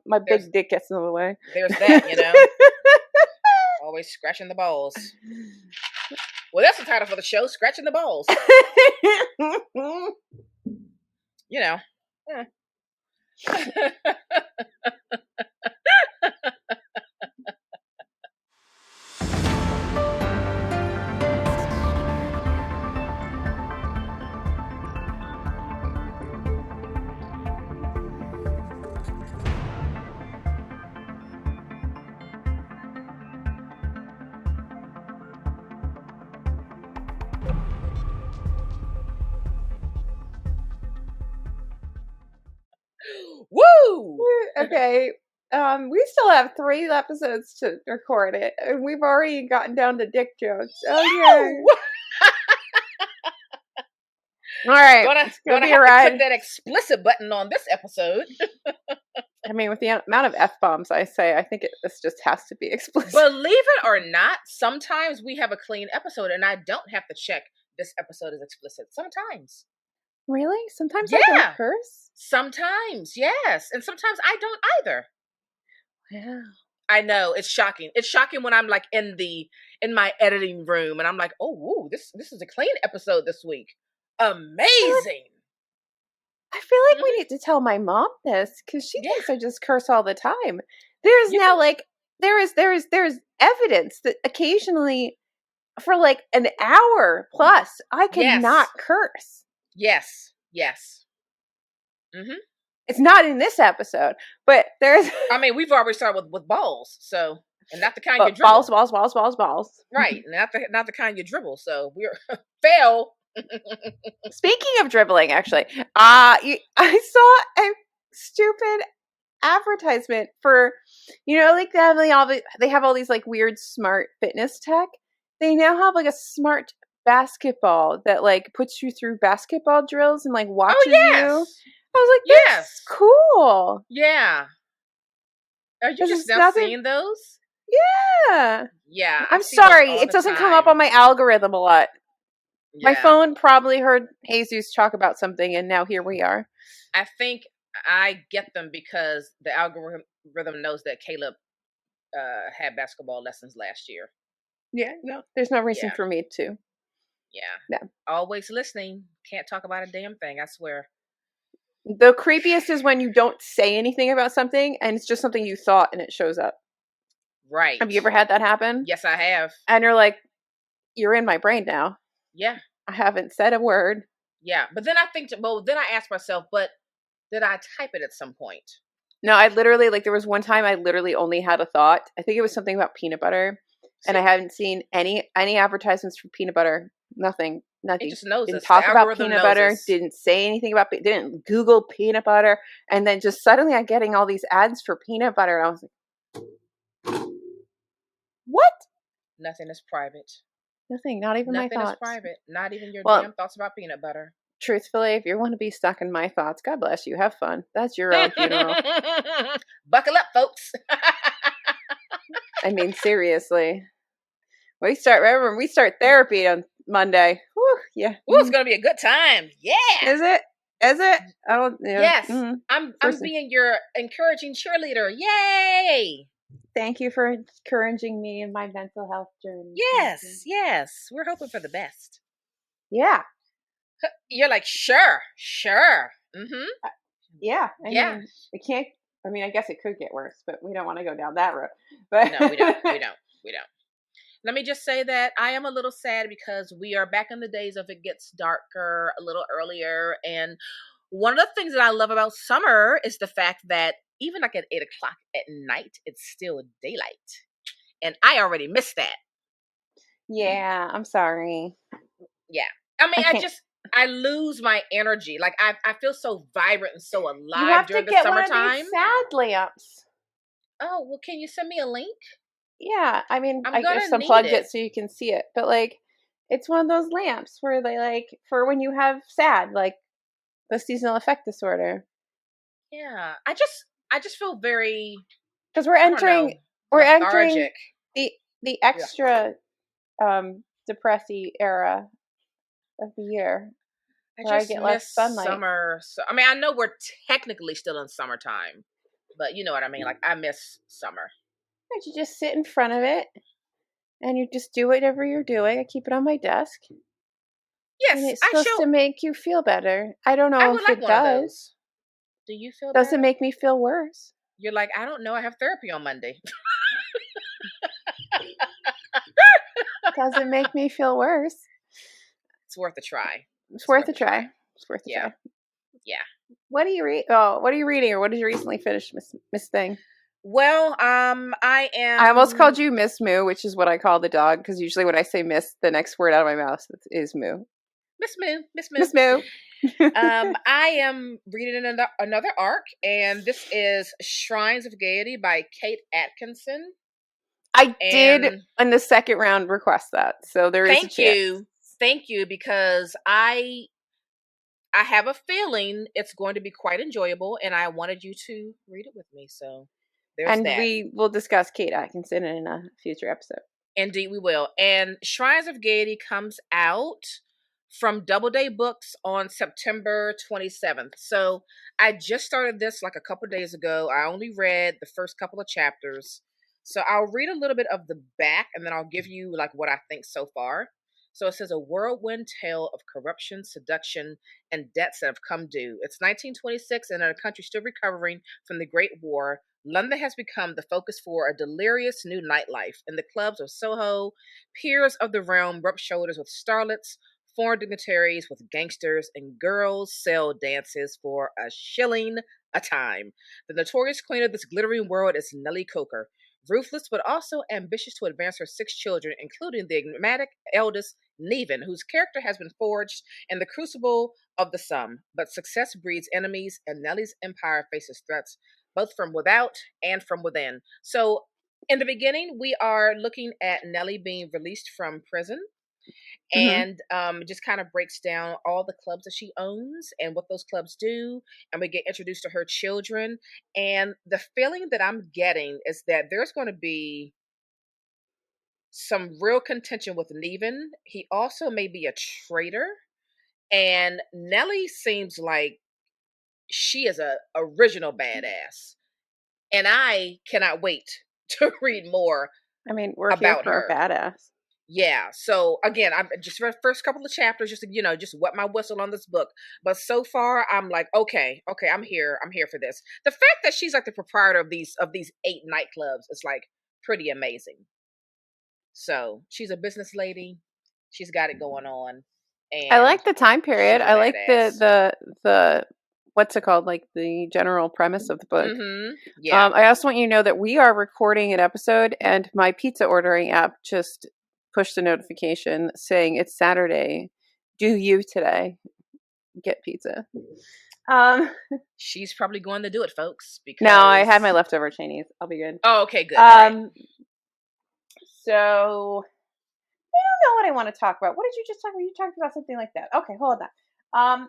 my big dick gets in the way. There's that, always scratching the balls. Well, that's the title for the show, Scratching the Balls. Yeah. Woo! Okay. We still have 3 episodes to record it, and we've already gotten down to dick jokes. Okay. All right. Gonna have to click that explicit button on this episode. I mean, with the amount of F-bombs I say, I think this just has to be explicit. Believe it or not, sometimes we have a clean episode, and I don't have to check this episode is explicit. Sometimes. Really? Sometimes I don't curse? Sometimes, yes. And sometimes I don't either. Yeah. I know, it's shocking. It's shocking when I'm like in my editing room and I'm like, oh, woo, this is a clean episode this week. Amazing. I feel like we need to tell my mom this because she thinks I just curse all the time. There's now there's evidence that occasionally for like an hour plus I cannot curse. Yes. It's not in this episode, but there's. I mean, we've already started with balls, so and not the kind you dribble. Balls. Right, not the kind you dribble. So we're fail. Speaking of dribbling, actually, I saw a stupid advertisement for, like they have all these like weird smart fitness tech. They now have like a smart basketball that like puts you through basketball drills and like watches you. I was like, this is cool. Yeah. Are you just now seeing those? Yeah. Yeah. I'm sorry. It doesn't come up on my algorithm a lot. Yeah. My phone probably heard Jesus talk about something, and now here we are. I think I get them because the algorithm knows that Caleb had basketball lessons last year. Yeah, no, there's no reason for me to. Yeah. No. Always listening. Can't talk about a damn thing, I swear. The creepiest is when you don't say anything about something, and it's just something you thought, and it shows up. Right. Have you ever had that happen? Yes, I have. And you're like, you're in my brain now. Yeah. I haven't said a word. Yeah. But then then I ask myself, but did I type it at some point? No, I literally, there was one time I literally only had a thought. I think it was something about peanut butter. And I haven't seen any advertisements for peanut butter. Nothing. It just knows didn't talk about peanut butter. Didn't say anything about didn't Google peanut butter. And then just suddenly I'm getting all these ads for peanut butter. And I was like, what? Nothing is private. Nothing. Not even my thoughts. Nothing is private. Not even your damn thoughts about peanut butter. Truthfully, if you want to be stuck in my thoughts, God bless you. Have fun. That's your own funeral. Buckle up, folks. I mean, seriously. We start therapy on Monday. Whew, yeah. Ooh, it's gonna be a good time. Yeah. Is it? I don't. Yeah. Yes. Mm-hmm. I'm being your encouraging cheerleader. Yay! Thank you for encouraging me in my mental health journey. Yes. We're hoping for the best. Yeah. You're like, sure. Mm-hmm. Yeah. I mean, it can't. I mean, I guess it could get worse, but we don't want to go down that road. But no, we don't. Let me just say that I am a little sad because we are back in the days of it gets darker a little earlier. And one of the things that I love about summer is the fact that even like at 8 o'clock at night, it's still daylight. And I already missed that. Yeah, I'm sorry. Yeah. I mean, I lose my energy. Like I feel so vibrant and so alive during the summertime. You have to get one of these sad lamps. Oh, well, can you send me a link? Yeah, I mean, I just unplugged it so you can see it. But it's one of those lamps where they for when you have SAD, the seasonal affect disorder. Yeah, I just feel very because we're entering the extra depressy era of the year. I get less sunlight. Summer. So, I mean, I know we're technically still in summertime. But you know what I mean? Like, I miss summer. Don't you just sit in front of it and you just do whatever you're doing? I keep it on my desk. And Yes, it's supposed to show make you feel better. I don't I know would if like it one of does. those. Do you feel Doesn't better? make me feel worse. You're like, I don't know, I have therapy on Monday. Doesn't make me feel worse. It's worth a try. It's It's worth worth a a try. try. It's worth a Yeah. try. Yeah. What do you read? Oh, what are you reading, or what did you recently finish, Miss Thing? Well, I I almost am called you Miss Moo, which is what I call the dog, because usually when I say Miss, the next word out of my mouth is Moo. Miss Moo. Miss Moo. Miss Moo. I am reading another arc, and this is Shrines of Gaiety by Kate Atkinson. I did And in the second round request that, so there is a chance. thank you, because I have a feeling it's going to be quite enjoyable, and I wanted you to read it with me. So there's And that. we will discuss Kate Atkinson in a future episode. Indeed, we will. And Shrines of Gaiety comes out from Doubleday Books on September 27th. So I just started this like a couple days ago. I only read the first couple of chapters. So I'll read a little bit of the back, and then I'll give you like what I think so far. So it says, a whirlwind tale of corruption, seduction, and debts that have come due. It's 1926, and in a country still recovering from the Great War, London has become the focus for a delirious new nightlife. In the clubs of Soho, peers of the realm rub shoulders with starlets, foreign dignitaries with gangsters, and girls sell dances for a shilling a time. The notorious queen of this glittering world is Nellie Coker, ruthless but also ambitious to advance her 6 children, including the enigmatic eldest, Neven, whose character has been forged in the crucible of the Sun. But success breeds enemies, and Nellie's empire faces threats both from without and from within. So, in the beginning, we are looking at Nellie being released from prison, Mm-hmm. and it just kind of breaks down all the clubs that she owns and what those clubs do, and we get introduced to her children. And the feeling that I'm getting is that there's going to be some real contention with Neven. He also may be a traitor, and Nellie seems like she is a original badass, and I cannot wait to read more I mean, we're here about for a her. badass. Yeah. So again, I'm just read the first couple of chapters, just to, just wet my whistle on this book. But so far, I'm like, okay, I'm here. I'm here for this. The fact that she's like the proprietor of these 8 nightclubs is like pretty amazing. So she's a business lady. She's got it going on, I and like the time period. she's a I like badass. the what's it called? Like the general premise of the book. Mm-hmm. Yeah. I also want you to know that we are recording an episode, and my pizza ordering app just pushed a notification saying it's Saturday. Do you today get pizza? Um, She's probably going to do it, folks, no, I had because my leftover Chinese. I'll be good. oh, okay, good. All right. So I don't know what I want to talk about. What did you just talk about? You talked about something like that. Okay, hold on.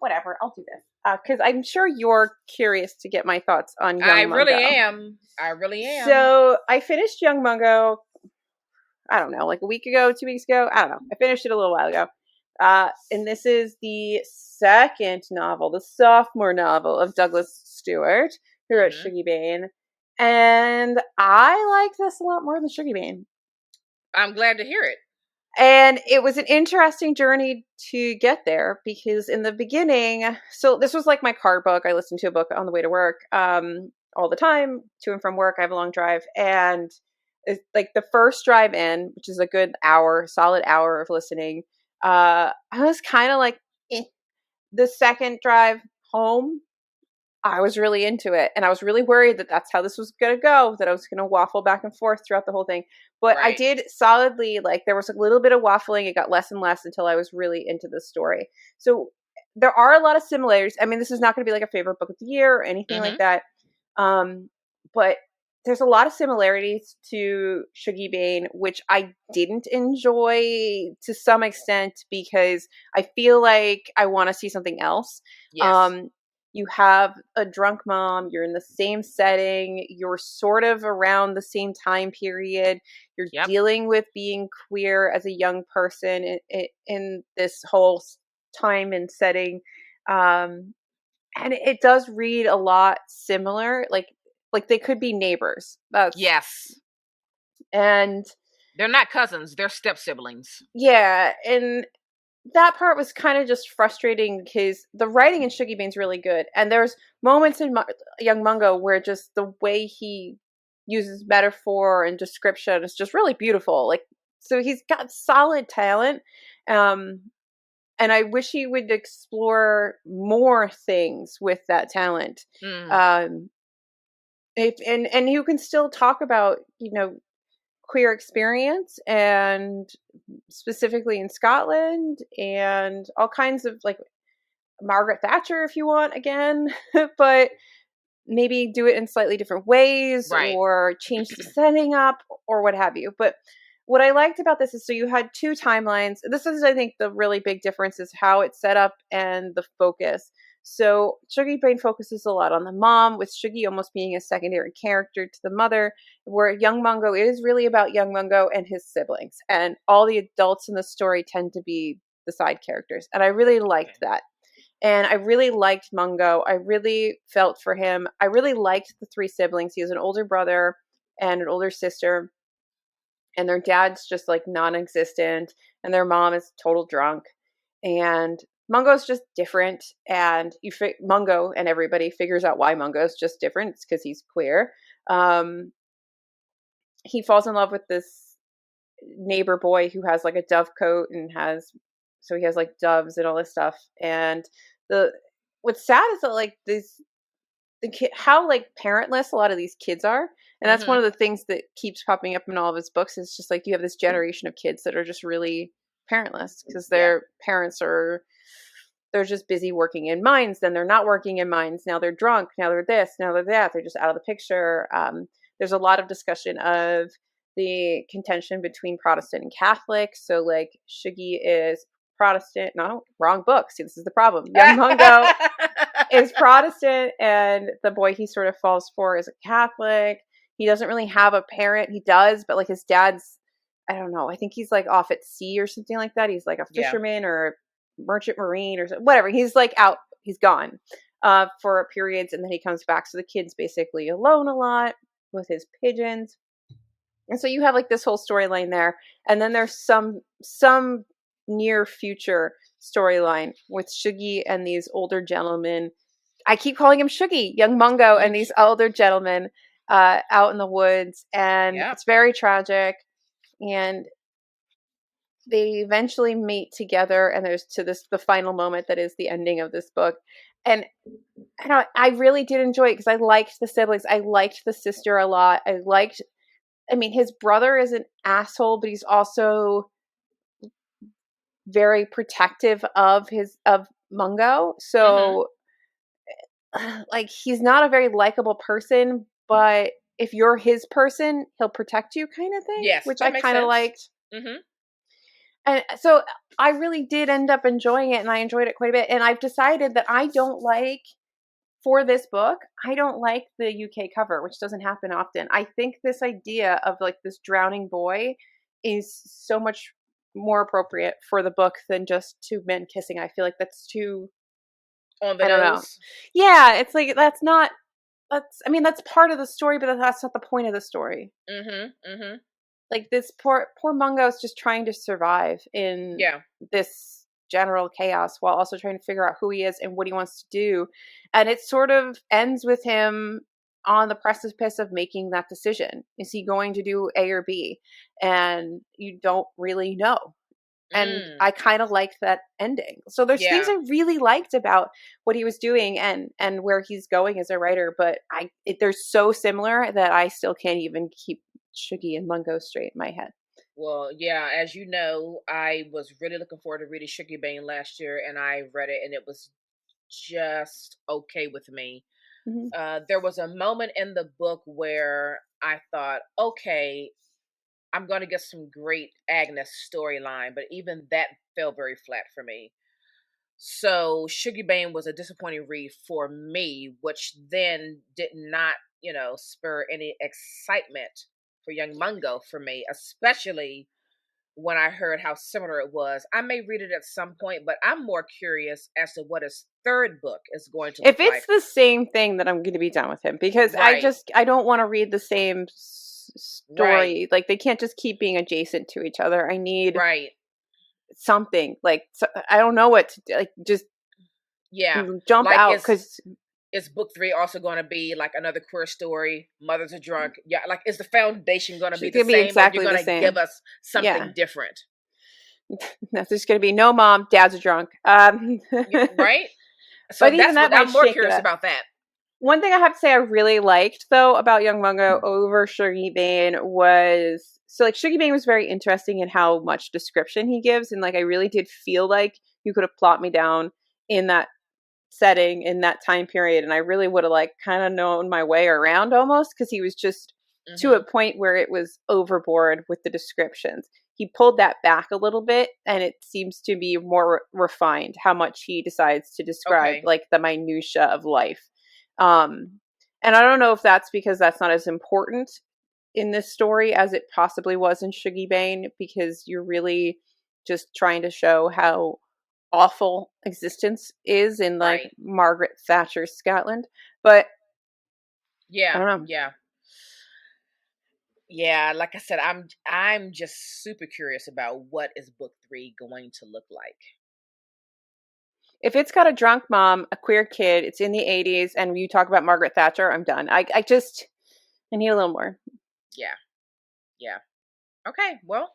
Whatever. I'll do this because I'm sure you're curious to get my thoughts on I Young really Mungo. am. I really am. So I finished Young Mungo. I don't know, like a week ago, 2 weeks ago. I don't know. I finished it a little while ago. And this is the second novel, the sophomore novel of Douglas Stewart, who wrote Shuggie Bain. And I like this a lot more than Shuggie Bain. I'm glad to hear it. And it was an interesting journey to get there because in the beginning, so this was like my car book. I listened to a book on the way to work all the time, to and from work. I have a long drive. And it's like the first drive in, which is a good hour, solid hour of listening, I was kind of like, eh. The second drive home, I was really into it, and I was really worried that that's how this was going to go, that I was going to waffle back and forth throughout the whole thing. But I Right. did solidly, like, there was a little bit of waffling. It got less and less until I was really into the story. So there are a lot of similarities. I mean, this is not going to be like a favorite book of the year or anything like that. But there's a lot of similarities to Shuggie Bain, which I didn't enjoy to some extent because I feel like I want to see something else. Yes. You have a drunk mom, you're in the same setting, you're sort of around the same time period, you're dealing with being queer as a young person in this whole time and setting. And it does read a lot similar. Like Like they could be neighbors. That's Yes. and They're not cousins, they're step siblings. yeah, and that part was kind of just frustrating because the writing in Shuggy Bane's really good, and there's moments in Young Mungo where just the way he uses metaphor and description is just really beautiful. Like, so he's got solid talent, um, and I wish he would explore more things with that talent. Mm, Um, if and you can still talk about queer experience and specifically in Scotland and all kinds of like Margaret Thatcher if you want again, but maybe do it in slightly different ways right. or change the setting up or what have you. But what I liked about this is so you had two timelines. This is, I think, the really big difference is how it's set up and the focus. So Shuggy Bane focuses a lot on the mom, with Shuggy almost being a secondary character to the mother, where Young Mungo is really about Young Mungo and his siblings. And all the adults in the story tend to be the side characters. And I really liked Okay. that. And I really liked Mungo. I really felt for him. I really liked the three siblings. He has an older brother and an older sister, and their dad's just like non-existent, and their mom is total drunk. And Mungo's just different, and Mungo and everybody figures out why Mungo's just different. It's because he's queer. He falls in love with this neighbor boy who has like a dove coat and he has like doves and all this stuff. And the what's sad is that like how like parentless a lot of these kids are, and that's one Mm-hmm. of the things that keeps popping up in all of his books. Is just like you have this generation of kids that are just really parentless because Yeah. their parents are they're just busy working in mines, then they're not working in mines, now they're drunk, now they're this, now they're that, they're just out of the picture. There's a lot of discussion of the contention between Protestant and Catholic. So like Shuggy is Protestant. No, wrong book. See, this is the problem. Young Mungo is Protestant, and the boy he sort of falls for is a Catholic. He doesn't really have a parent. He does, but like his dad's, I don't know. I think he's like off at sea or something like that. He's like a Yeah. fisherman or merchant marine or whatever. He's like out. He's gone for periods, and then he comes back. So the kid's basically alone a lot with his pigeons. And so you have like this whole storyline there, and then there's some near future storyline with Shuggy and these older gentlemen. I keep calling him Shuggy, Young Mungo, and these older gentlemen out in the woods, and Yeah. it's very tragic. And they eventually meet together, and there's the final moment that is the ending of this book. And I really did enjoy it because I liked the siblings. I liked the sister a lot. I mean, his brother is an asshole, but he's also very protective of Mungo. Mm-hmm. So like he's not a very likable person, but if you're his person, he'll protect you kind of thing, Yes, which I that makes kind of sense. liked. Mm-hmm. And so I really did end up enjoying it, and I enjoyed it quite a bit. And I've decided that for this book, I don't like the UK cover, which doesn't happen often. I think this idea of like this drowning boy is so much more appropriate for the book than just two men kissing. I feel like that's too, On the I don't know. nose. Yeah, it's like I mean that's part of the story, but that's not the point of the story. Mm-hmm. Mm-hmm. Like this poor Mungo is just trying to survive in Yeah. this general chaos while also trying to figure out who he is and what he wants to do. And it sort of ends with him on the precipice of making that decision. Is he going to do A or B? And you don't really know. And Mm. I kind of liked that ending. So there's things Yeah. I really liked about what he was doing and where he's going as a writer, but they're so similar that I still can't even keep Shuggy and Mungo straight in my head. Well, yeah, as you know, I was really looking forward to reading Shuggy Bane last year, and I read it, and it was just okay with me. Hmm. There was a moment in the book where I thought, okay, I'm going to get some great Agnes storyline, but even that fell very flat for me. So Sugar Bane was a disappointing read for me, which then did not, spur any excitement for Young Mungo for me, especially when I heard how similar it was. I may read it at some point, but I'm more curious as to what is third book is going to If look like. it's the same thing, then I'm going to be done with him, because Right. I don't want to read the same Right. story. Like, they can't just keep being adjacent to each other. I need Right. something. Like, I don't know what to do. Like, just Yeah. jump Like, out, because is book 3 also going to be like another queer story? Mothers are drunk. Yeah. Like, is the foundation going to be she's the going to be same, or you're exactly going the to give same. us Yeah. something different? There's going to be no mom, dad's a drunk. Right. So But even that's that what might I'm more shake it curious up. about. That. One thing I have to say I really liked, though, about Young Mungo over Shuggy Bane was, so, like, Shuggy Bane was very interesting in how much description he gives, and, like, I really did feel like you could have plopped me down in that setting, in that time period, and I really would have, like, kind of known my way around, almost, because he was just to a Mm-hmm. point where it was overboard with the descriptions. He pulled that back a little bit, and it seems to be more refined how much he decides to describe, Okay. like, the minutia of life. And I don't know if that's because that's not as important in this story as it possibly was in Shuggy Bane, because you're really just trying to show how awful existence is in, like, Right. Margaret Thatcher's Scotland. But I Yeah. don't know. Yeah. Yeah. Like I said, I'm just super curious about what is book 3 going to look like. If it's got a drunk mom, a queer kid, it's in the 80s, and you talk about Margaret Thatcher, I'm done. I need a little more. Yeah. Yeah. Okay. Well,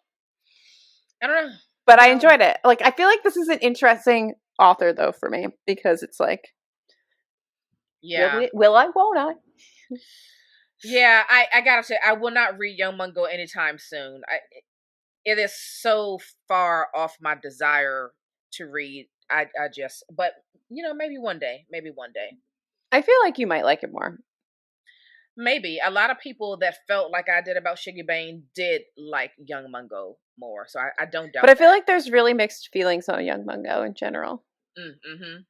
I don't know. But I Well, enjoyed it. Like, I feel like this is an interesting author, though, for me, because it's like, yeah. will I, won't I? Yeah, I gotta say, I will not read Young Mungo anytime soon. It is so far off my desire to read. I just, but maybe one day, maybe one day, I feel like you might like it more. maybe a lot of people that felt like I did about Shiggy Bane did like Young Mungo more, so I don't But doubt I feel that. like there's really mixed feelings on Young Mungo in general. Mm-hmm.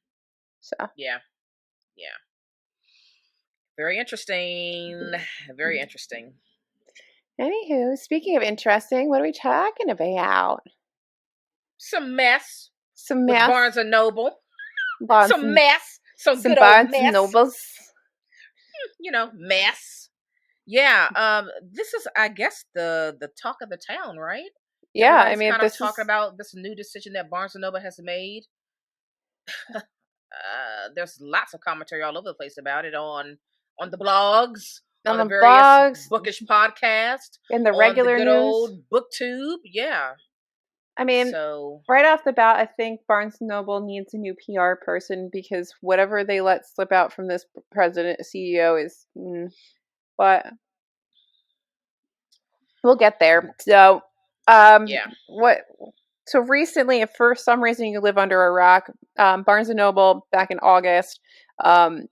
So, Yeah, yeah, very interesting, very interesting. anywho, speaking of interesting, what are we talking about? Some mess Some with mess, Barnes and Noble. Barnes, Some mess, some some good old Barnes and mess. Nobles. Mess. Yeah, this is, I guess, the talk of the town, right? Yeah, I Everybody's mean, kind of this talking is about this new decision that Barnes and Noble has made. There's lots of commentary all over the place about it on the blogs, on on the the various blogs bookish podcasts, and the on the regular good news. old booktube. Yeah. I mean, So right off the bat, I think Barnes and Noble needs a new PR person, because whatever they let slip out from this president CEO is, but we'll get there. So, yeah, what? So recently, if for some reason you live under a rock, Barnes and Noble back in August, um,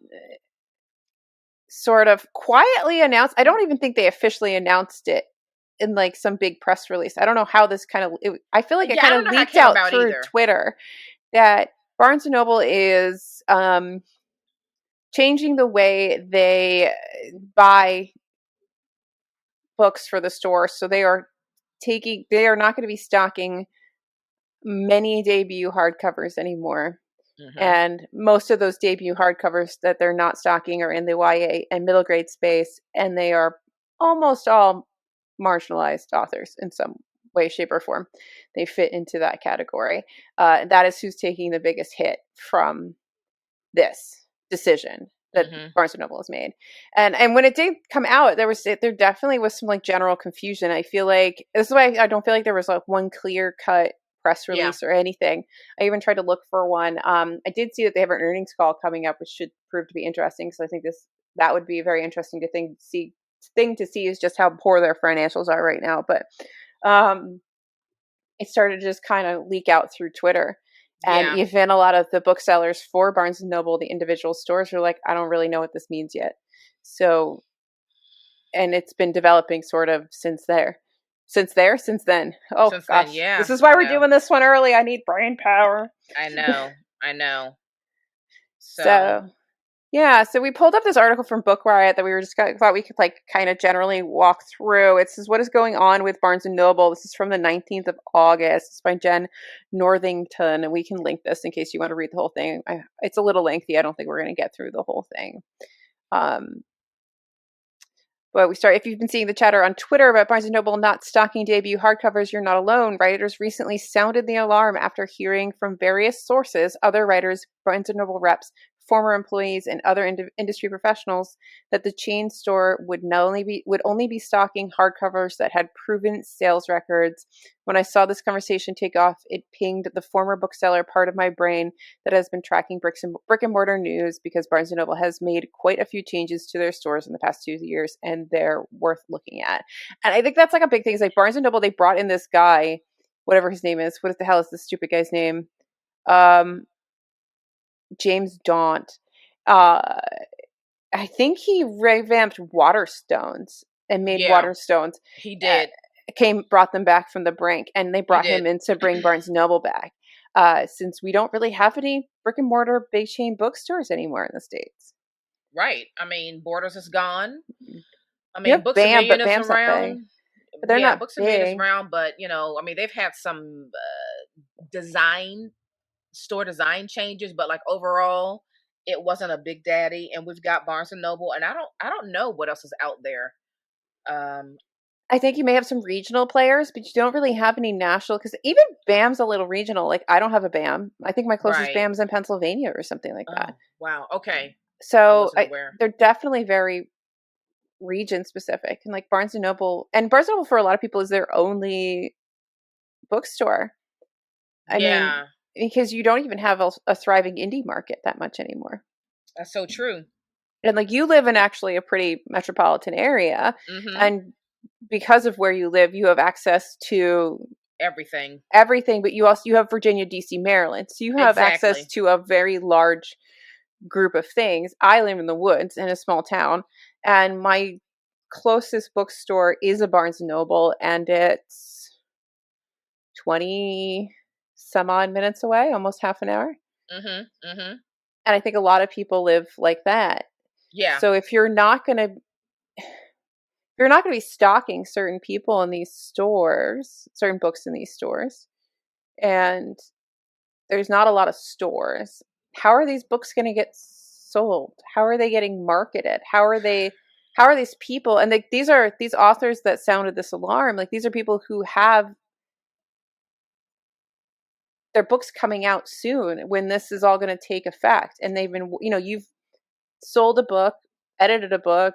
sort of quietly announced. I don't even think they officially announced it in, like, some big press release. I don't know how this kind of. I feel like it yeah. I kind don't of know how it leaked came out about through either. Twitter that Barnes and Noble is changing the way they buy books for the store. So they are not going to be stocking many debut hardcovers anymore. Hmm. And most of those debut hardcovers that they're not stocking are in the YA and middle grade space, and they are almost all marginalized authors in some way, shape, or form. They fit into that category. That is who's taking the biggest hit from this decision that Hmm. Barnes and Noble has made. And when it did come out, there definitely was some, like, general confusion. I feel like this is why I don't feel like there was, like, one clear cut press Yeah. release or anything. I even tried to look for one. I did see that they have an earnings call coming up, which should prove to be interesting. So I think that would be a very interesting thing to see is just how poor their financials are right now. But um, it started to just kind of leak out through Twitter. And Yeah. even a lot of the booksellers for Barnes and Noble, the individual stores, are like, I don't really know what this means yet. So, and it's been developing sort of since then. Oh Since then, gosh, yeah, this is why I we're know. doing this one early. I need brain power. I know. I know. So So, Yeah, so we pulled up this article from Book Riot that we were just thought we could like kind of generally walk through. It says what is going on with Barnes and Noble. This is from the 19th of August. It's by Jen Northington, and we can link this in case you want to read the whole thing. It's a little lengthy. I don't think we're going to get through the whole thing. Um, But we start. If you've been seeing the chatter on Twitter about Barnes & Noble not stocking debut hardcovers, you're not alone. Writers recently sounded the alarm after hearing from various sources, other writers, Barnes & Noble reps, former employees, and other industry professionals, that the chain store would only be stocking hardcovers that had proven sales records. When I saw this conversation take off, it pinged the former bookseller part of my brain that has been tracking brick and mortar news, because Barnes & Noble has made quite a few changes to their stores in the past 2 years, and they're worth looking at. And I think that's like a big thing. It's like Barnes & Noble, they brought in this guy, whatever his name is. What the hell is this stupid guy's name? James Daunt. Uh, I think he revamped Waterstones and made Yeah, Waterstones. he Uh, did. brought them back from the brink, and they He brought him did. in to bring Barnes and Noble back. Since we don't really have any brick and mortar big chain bookstores anymore in the States. Right. I mean, Borders is gone. I You mean, have Books a BAM, Million but is BAM's not big. around. But they're Yeah, not Books a Million is big. around, but I mean, they've had some design store design changes, but like overall, it wasn't a big daddy. And we've got Barnes and Noble, and I don't know what else is out there. Um, I think you may have some regional players, but you don't really have any national, because even BAM's a little regional. Like, I don't have a BAM. I think my closest right. BAM's in Pennsylvania or something like that. Oh, wow. Okay. I So wasn't aware. they're definitely very region specific. And like Barnes and Noble for a lot of people is their only bookstore. I mean, Yeah, because you don't even have a thriving indie market that much anymore. that's so true. And like you live in actually a pretty metropolitan area, Mm-hmm. and because of where you live, you have access to Everything. everything, but you have Virginia, DC, Maryland. So you have access Exactly. to a very large group of things. I live in the woods in a small town, and my closest bookstore is a Barnes and Noble, and it's 20 some odd minutes away, almost half an hour. Mm-hmm. Mm-hmm. And I think a lot of people live like that. Yeah. So if you're not going to be stocking certain people in these stores, certain books in these stores, and there's not a lot of stores, how are these books going to get sold? How are they getting marketed? How are these people, and these are these authors that sounded this alarm, like these are people who have their books coming out soon when this is all going to take effect, and they've been, you've sold a book, edited a book,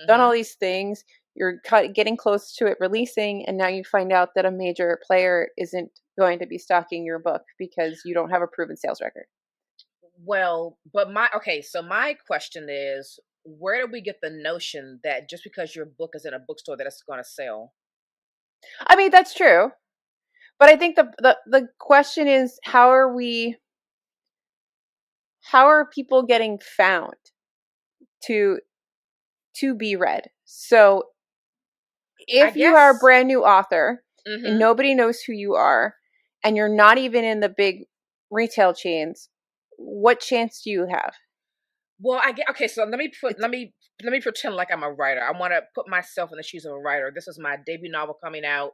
done all Mm-hmm. these things, you're getting close to it releasing, and now you find out that a major player isn't going to be stocking your book because you don't have a proven sales record. Well, but so my question is, where did we get the notion that just because your book is in a bookstore that it's going to sell? I mean, that's true, but I think the question is, how are people getting found to be read? So I if you are a guess. brand new author and Mm-hmm. nobody knows who you are, and you're not even in the big retail chains, what chance do you have? Well, I get okay. So let me put It's, let me pretend like I'm a writer. I want to put myself in the shoes of a writer. This is my debut novel coming out.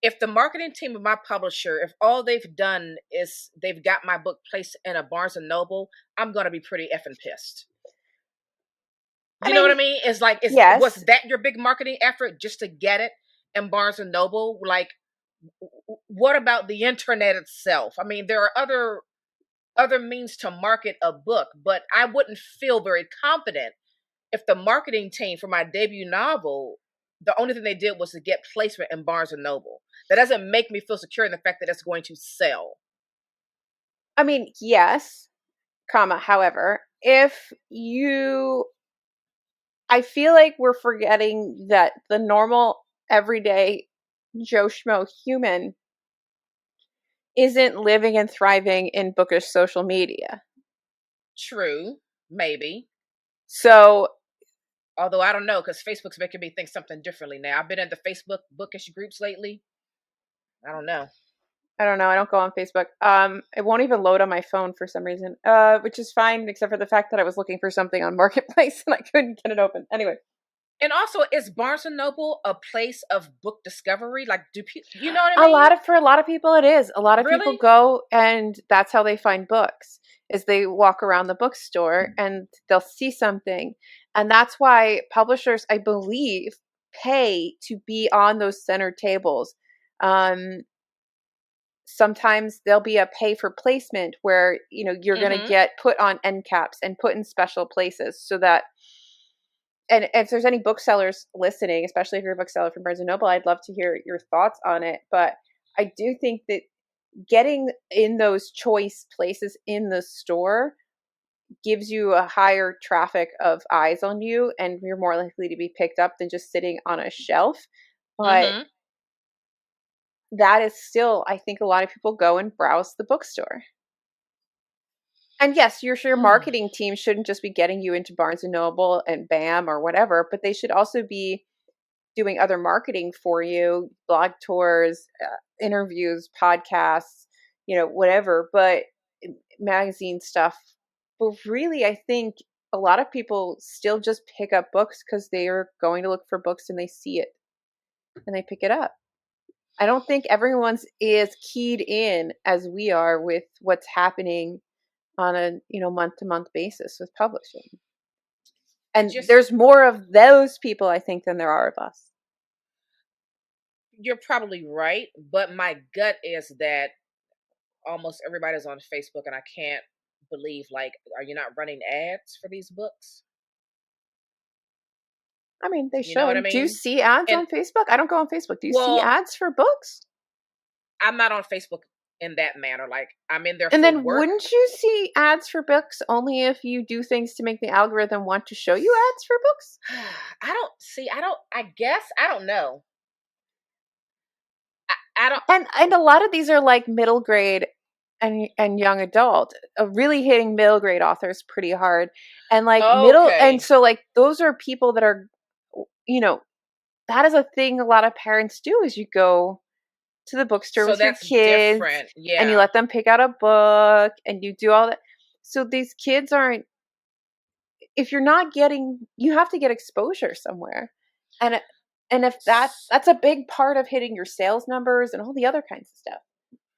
If the marketing team of my publisher, if all they've done is they've got my book placed in a Barnes and Noble, I'm gonna be pretty effing pissed. I You know what I mean, mean? It's like, was yes. that your big marketing effort just to get it in Barnes and Noble? Like, what about the internet itself? I mean, there are other means to market a book, but I wouldn't feel very confident if the marketing team for my debut novel, the only thing they did was to get placement in Barnes and Noble. That doesn't make me feel secure in the fact that it's going to sell. I mean, yes, comma, however, if you I feel like we're forgetting that the normal everyday Joe Schmo human isn't living and thriving in bookish social media. True, maybe. So Although I don't know, because Facebook's making me think something differently now. I've been in the Facebook bookish groups lately. I don't know. I don't know. I don't go on Facebook. It won't even load on my phone for some reason, which is fine, except for the fact that I was looking for something on Marketplace and I couldn't get it open. Anyway, And also, is Barnes and Noble a place of book discovery? Like, you know what I mean? for a lot of people, it is. A lot of people Really? go, and that's how they find books. Is they walk around the bookstore and they'll see something, and that's why publishers, I believe, pay to be on those center tables. Um, Sometimes there'll be a pay for placement where you're going to Mm-hmm. get put on end caps and put in special places so that, and if there's any booksellers listening, especially if you're a bookseller from Barnes and Noble, I'd love to hear your thoughts on it. But I do think that getting in those choice places in the store gives you a higher traffic of eyes on you, and you're more likely to be picked up than just sitting on a shelf. But Mm-hmm. that is still, I think a lot of people go and browse the bookstore. And yes, your marketing team shouldn't just be getting you into Barnes and Noble and BAM or whatever, but they should also be doing other marketing for you, blog tours, interviews, podcasts, whatever, but magazine stuff. But really, I think a lot of people still just pick up books because they are going to look for books and they see it and they pick it up. I don't think everyone's as keyed in as we are with what's happening on a month to month basis with publishing. And Just, there's more of those people, I think, than there are of us. you're probably right, but my gut is that almost everybody's on Facebook, and I can't believe, like, are you not running ads for these books? I mean, they You know what I should. Do you mean? see ads And on Facebook? I don't go on Facebook. Do you see well, ads for books? I'm not on Facebook in that manner. Like, I'm in there And for then work. wouldn't you see ads for books only if you do things to make the algorithm want to show you ads for books? I don't see. I guess I don't know. I don't. And a lot of these are like middle grade and young adult, really hitting middle grade authors pretty hard. And like middle, and Okay, so like those are people that are, you know, that is a thing a lot of parents do is you go to the bookstore so with your that's kids different. and you Yeah. let them pick out a book and you do all that. So these kids aren't, if you're not getting, you have to get exposure somewhere. And and if that's a big part of hitting your sales numbers and all the other kinds of stuff,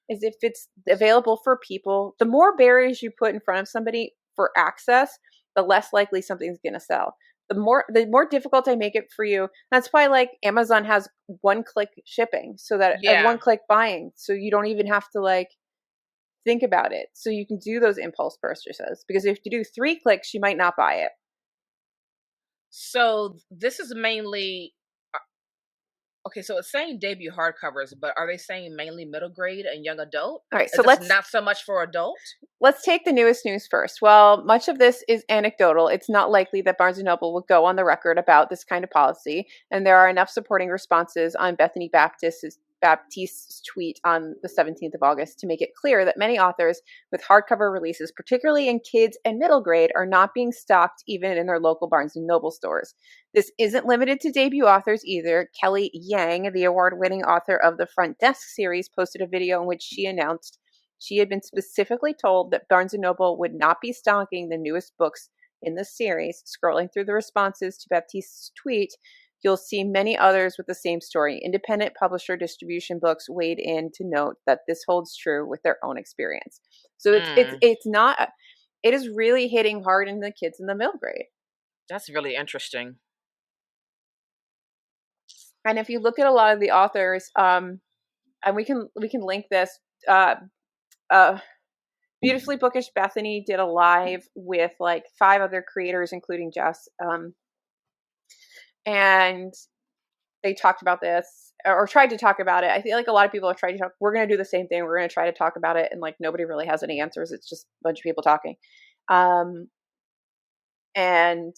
is if it's available for people. The more barriers you put in front of somebody for access, the less likely something's going to sell. The more difficult I make it for you. That's why like Amazon has one click shipping, so that one Yeah. click buying, so you don't even have to like think about it. So you can do those impulse purchases, because if you do 3 clicks, you might not buy it. So this is mainly okay. So it's saying debut hardcovers, but are they saying mainly middle grade and young adult? All right, Is so this not so much for adult? let's take the newest news first. Well, much of this is anecdotal. It's not likely that Barnes & Noble will go on the record about this kind of policy, and there are enough supporting responses on Bethany Baptiste's tweet on the 17th of August to make it clear that many authors with hardcover releases, particularly in kids and middle grade, are not being stocked even in their local Barnes & Noble stores. This isn't limited to debut authors either. Kelly Yang, the award-winning author of the Front Desk series, posted a video in which she announced she had been specifically told that Barnes & Noble would not be stocking the newest books in the series. Scrolling through the responses to Baptiste's tweet, you'll see many others with the same story. Independent publisher Distribution Books weighed in to note that this holds true with their own experience. So Mm, it's not, it is really hitting hard in the kids in the middle grade. that's really interesting. And if you look at a lot of the authors, and we can link this. Uh, uh, Beautifully Bookish Bethany did a live with like 5 other creators, including Jess, and they talked about this or tried to talk about it. I feel like a lot of people are trying to talk. We're going to do the same thing. We're going to try to talk about it, and like nobody really has any answers. It's just a bunch of people talking. Um, and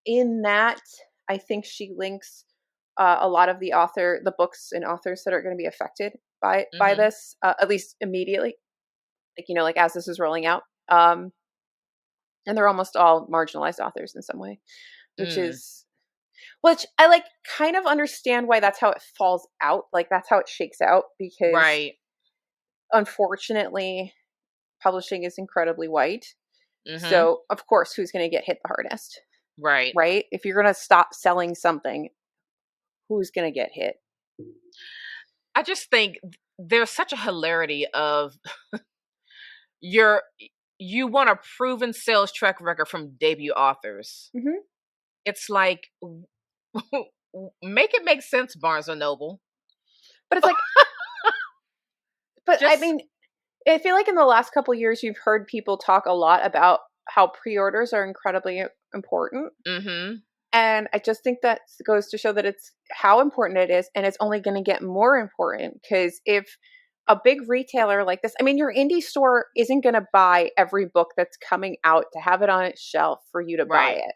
in that, I think she links a lot of the books and authors that are going to be affected by Mm-hmm. this, at least immediately. Like like as this is rolling out. And they're almost all marginalized authors in some way, Mm, which I kind of understand why that's how it falls out. Like that's how it shakes out, because right. unfortunately, publishing is incredibly white. Mm-hmm. So, of course, who's going to get hit the hardest, Right. right? If you're going to stop selling something, who's going to get hit? I just think there's such a hilarity of your you want a proven sales track record from debut authors. Hmm. It's like make it make sense, Barnes and Noble. But it's like, but I Just mean, I feel like in the last couple of years, you've heard people talk a lot about how pre-orders are incredibly important. mm-hmm. And I just think that goes to show that it's how important it is. And it's only going to get more important because if a big retailer like this, I mean, your indie store isn't going to buy every book that's coming out to have it on its shelf for you to buy Right. it.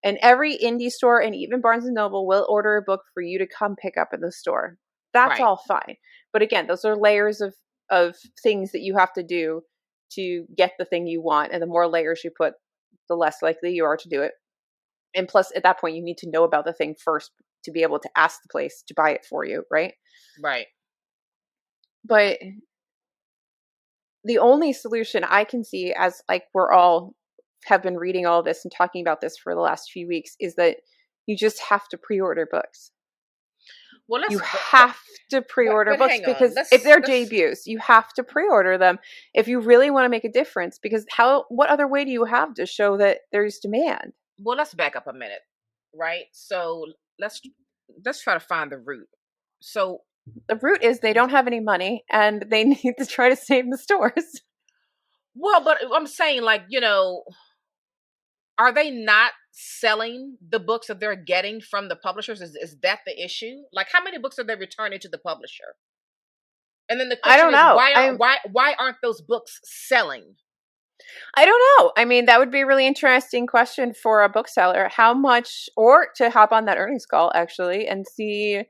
And every indie store and even Barnes and Noble will order a book for you to come pick up in the store. That's Right. all fine. But again, those are layers of things that you have to do to get the thing you want. And the more layers you put, the less likely you are to do it. And plus, at that point, you need to know about the thing first to be able to ask the place to buy it for you, right? Right. But the only solution I can see, as like we're all have been reading all this and talking about this for the last few weeks, is that you just have to pre-order books. Well, You let's have to pre-order but books hang on. because if they're Let's debuts, you have to pre-order them if you really want to make a difference. Because what other way do you have to show that there's demand? well, let's back up a minute. Right? So, let's let's try to find the root. So, The root is they don't have any money and they need to try to save the stores. well, but I'm saying like, are they not selling the books that they're getting from the publishers? Is that the issue? Like, how many books are they returning to the publisher? And then the I question don't is, know. why aren't those books selling? I don't know. I mean, that would be a really interesting question for a bookseller. How much, or to hop on that earnings call actually and see,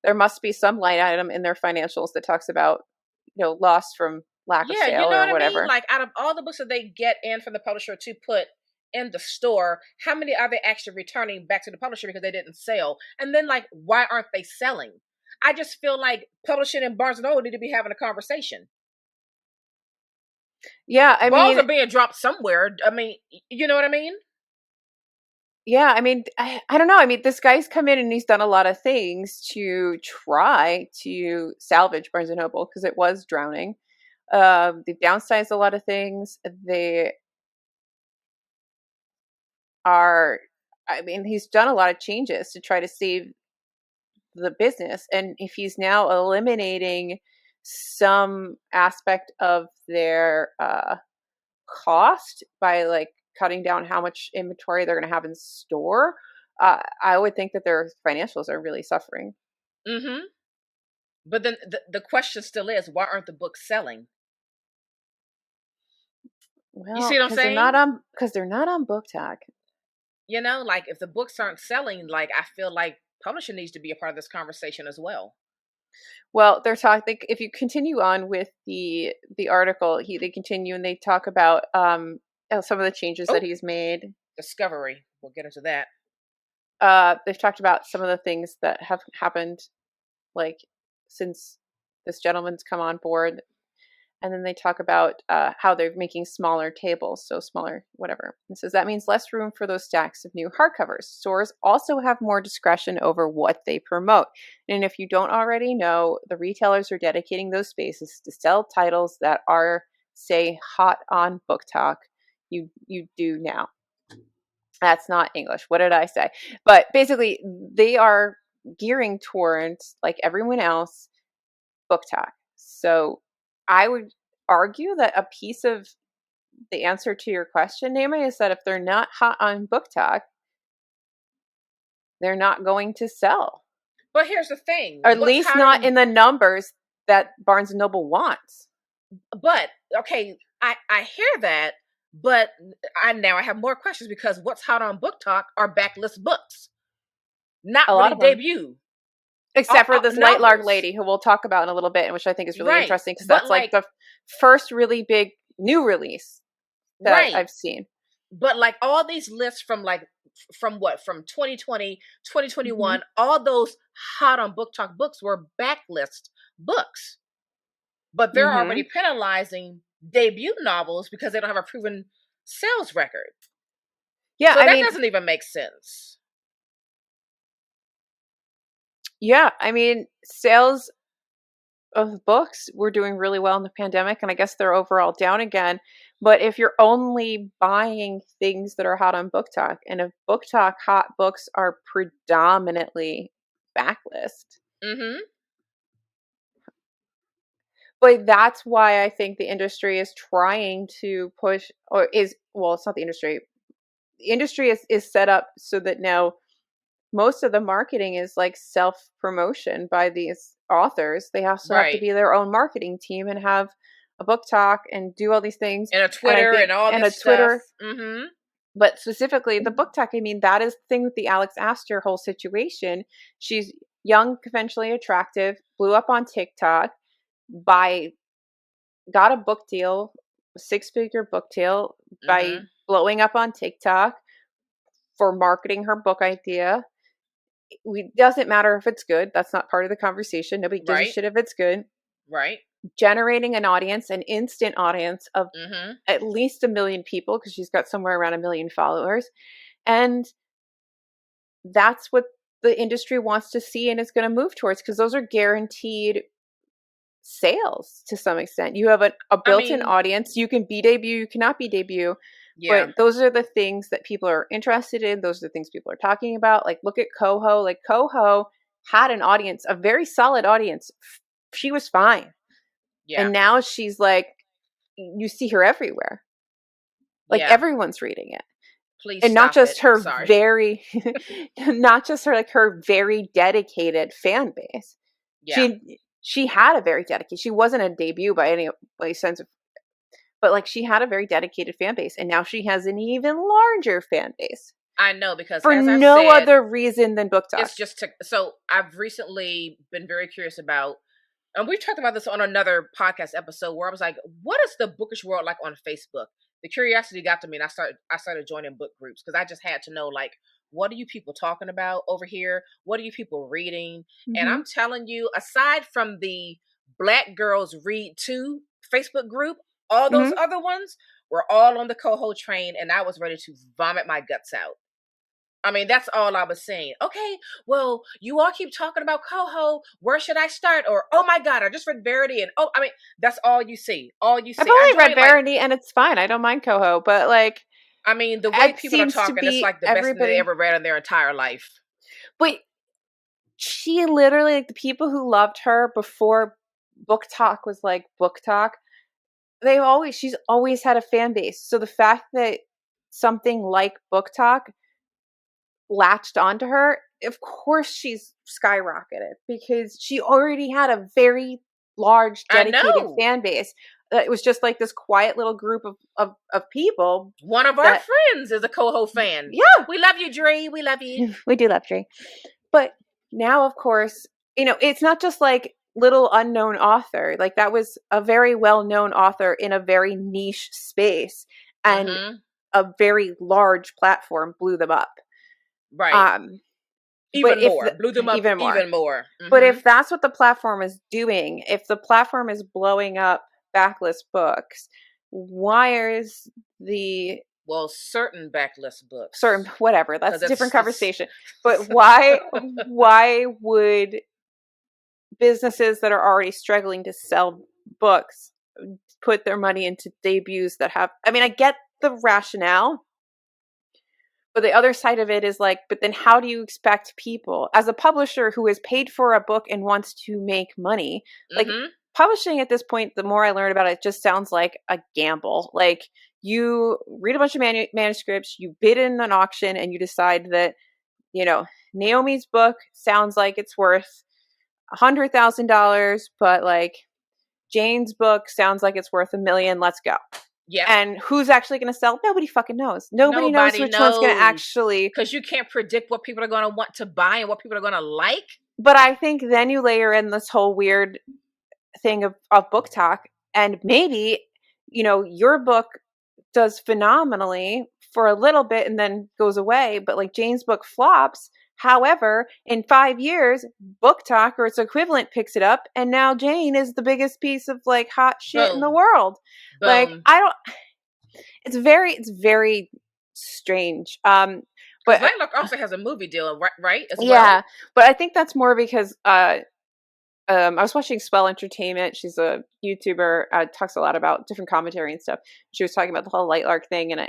there must be some line item in their financials that talks about, loss from lack of Yeah, you sale know or what I mean? whatever. Like, out of all the books that they get in from the publisher to put in the store, how many are they actually returning back to the publisher because they didn't sell? And then, like, why aren't they selling? I just feel like publishing and Barnes and Noble need to be having a conversation. Yeah, I Balls mean, are being dropped somewhere. I mean, you know what I mean? yeah, I mean, I don't know. I mean, this guy's come in and he's done a lot of things to try to salvage Barnes and Noble because it was drowning. They've downsized a lot of things. They are, I mean, he's done a lot of changes to try to save the business. And if he's now eliminating some aspect of their cost by like cutting down how much inventory they're going to have in store, I would think that their financials are really suffering. Mm-hmm. But then the question still is, why aren't the books selling? You see Well, what I'm because saying? they're not on book tag. Like if the books aren't selling, like I feel like publishing needs to be a part of this conversation as well. Well, they're talking. If you continue on with the article, they continue and they talk about some of the changes that Oh, he's made. discovery. We'll get into that. They've talked about some of the things that have happened, like since this gentleman's come on board, and then they talk about how they're making smaller tables, so smaller, whatever. It says that means less room for those stacks of new hardcovers. Stores also have more discretion over what they promote. And if you don't already know, the retailers are dedicating those spaces to sell titles that are, say, hot on Book Talk. You do now. That's not English. What did I say? But basically, they are gearing towards, like everyone else, Book Talk. So I would argue that a piece of the answer to your question, Naomi, is that if they're not hot on Book Talk, they're not going to sell, But here's the or thing: at what's least hot not on? in the numbers that Barnes and Noble wants. But okay, I hear that, but I have more questions because what's hot on Book Talk are backlist books, not A lot really of them, debut except for this Lightlark novels, lady who we'll talk about in a little bit, which I think is really right? interesting because But that's like like, the first really big new release that right? I've seen. But like all these lists from what from 2020, Mm-hmm. 2021, all those hot on Book Talk books were backlist books. but they're Mm-hmm. already penalizing debut novels because they don't have a proven sales record. Yeah, So I that mean, doesn't even make sense. sales of books were doing really well in the pandemic, and I guess they're overall down again. But if you're only buying things that are hot on Book Talk, and if Book Talk hot books are predominantly backlist, Mm-hmm. but that's why I think the industry is trying to push, or is, well, it's not the industry. The industry is set up so that now most of the marketing is like self promotion by these authors. They also have to Right. be their own marketing team and have a book talk and do all these things. And a And I Twitter think, and all and a this stuff. Twitter, Mm-hmm. but specifically the book talk, that is the thing with the Alex Astor whole situation. She's young, conventionally attractive, blew up on TikTok by, got a book deal, a 6-figure book deal by Mm-hmm. blowing up on TikTok for marketing her book idea. We doesn't matter if it's good. That's not part of the conversation. Nobody gives a Right. shit if it's good. Right. Generating an audience, an instant audience of Mm-hmm. at least 1 million people, because she's got somewhere around 1 million followers. And that's what the industry wants to see and is going to move towards, because those are guaranteed sales to some extent. You have a I built-in mean, audience. You can be debut, you cannot be debut, yeah. but those are the things that people are interested in. Those are the things people are talking about. Like, look at Coho. Like, Coho had an audience, a very solid audience. She was fine. Yeah. And now she's like, you see her everywhere. Like, Yeah. everyone's reading it. Please And not stop it. just her Sorry. very, not just her, like, her very dedicated fan base. Yeah. She had a very dedicated, she wasn't a debut by any sense of, but like, she had a very dedicated fan base, and now she has an even larger fan base I know, because for as I've no said, other reason than book talk. it's just to, so I've recently been very curious about, and we've talked about this on another podcast episode, where I was like, what is the bookish world like on Facebook? The curiosity got to me, and I started joining book groups, because I just had to know, like, what are you people talking about over here? What are you people reading? And Mm-hmm. I'm telling you, aside from the Black Girls Read Too Facebook group, all those Mm-hmm. other ones were all on the Coho train, and I was ready to vomit my guts out. I mean, that's all I was saying. Okay, well, you all keep talking about Coho. Where should I start? Or, oh my God, I just read Verity. And, oh, I mean, that's all you see. All you I've see. I only read joined, like, Verity, and it's fine. I don't mind Coho, but like, I mean, the way it people are seems to talking, it's be like the best thing they everybody. ever read in their entire life. But she literally, like, the people who loved her before book talk was like book talk, she's always had a fan base. So the fact that something like book talk latched onto her, of course she's skyrocketed, because she already had a very large I dedicated know. fan base. It was just like this quiet little group of people One of our that, friends is a Coho fan. yeah, We love you, Dre. We love you. we do love Tree. But now, of course, it's not just like little unknown author. Like, that was a very well-known author in a very niche space, and Mm-hmm. a very large platform blew them up. Right. Um, but Even more. Blew them up even more. even more. But Mm-hmm. if that's what the platform is doing, if the platform is blowing up backlist books, why is the Well, certain backlist certain, books. whatever, Because that's a different it's conversation. But why would businesses that are already struggling to sell books put their money into debuts that have, I get the rationale, but the other side of it is like, but then how do you expect people, as a publisher who has paid for a book and wants to make money, like, mm-hmm. publishing at this point, the more I learn about it, just sounds like a gamble. Like, you read a bunch of manuscripts, you bid in an auction, and you decide that, Naomi's book sounds like it's worth $100,000, but like, Jane's book sounds like it's worth 1 million. Let's go. Yep. And who's actually going to sell? Nobody fucking knows. Nobody knows which one's going to actually. Because you can't predict what people are going to want to buy and what people are going to like. But I think then you layer in this whole weird thing of book talk, and maybe, your book does phenomenally for a little bit and then goes away, but like, Jane's book flops, However, in 5 years, Book Talk or its equivalent picks it up, and now Jane is the biggest piece of like hot shit in the Boom. world. Like Boom. I don't. It's very strange. Because But Lightlock also has a movie deal, right, as well. yeah, but I think that's more because I was watching Swell Entertainment. She's a YouTuber, talks a lot about different commentary and stuff. She was talking about the whole Lightlark thing, and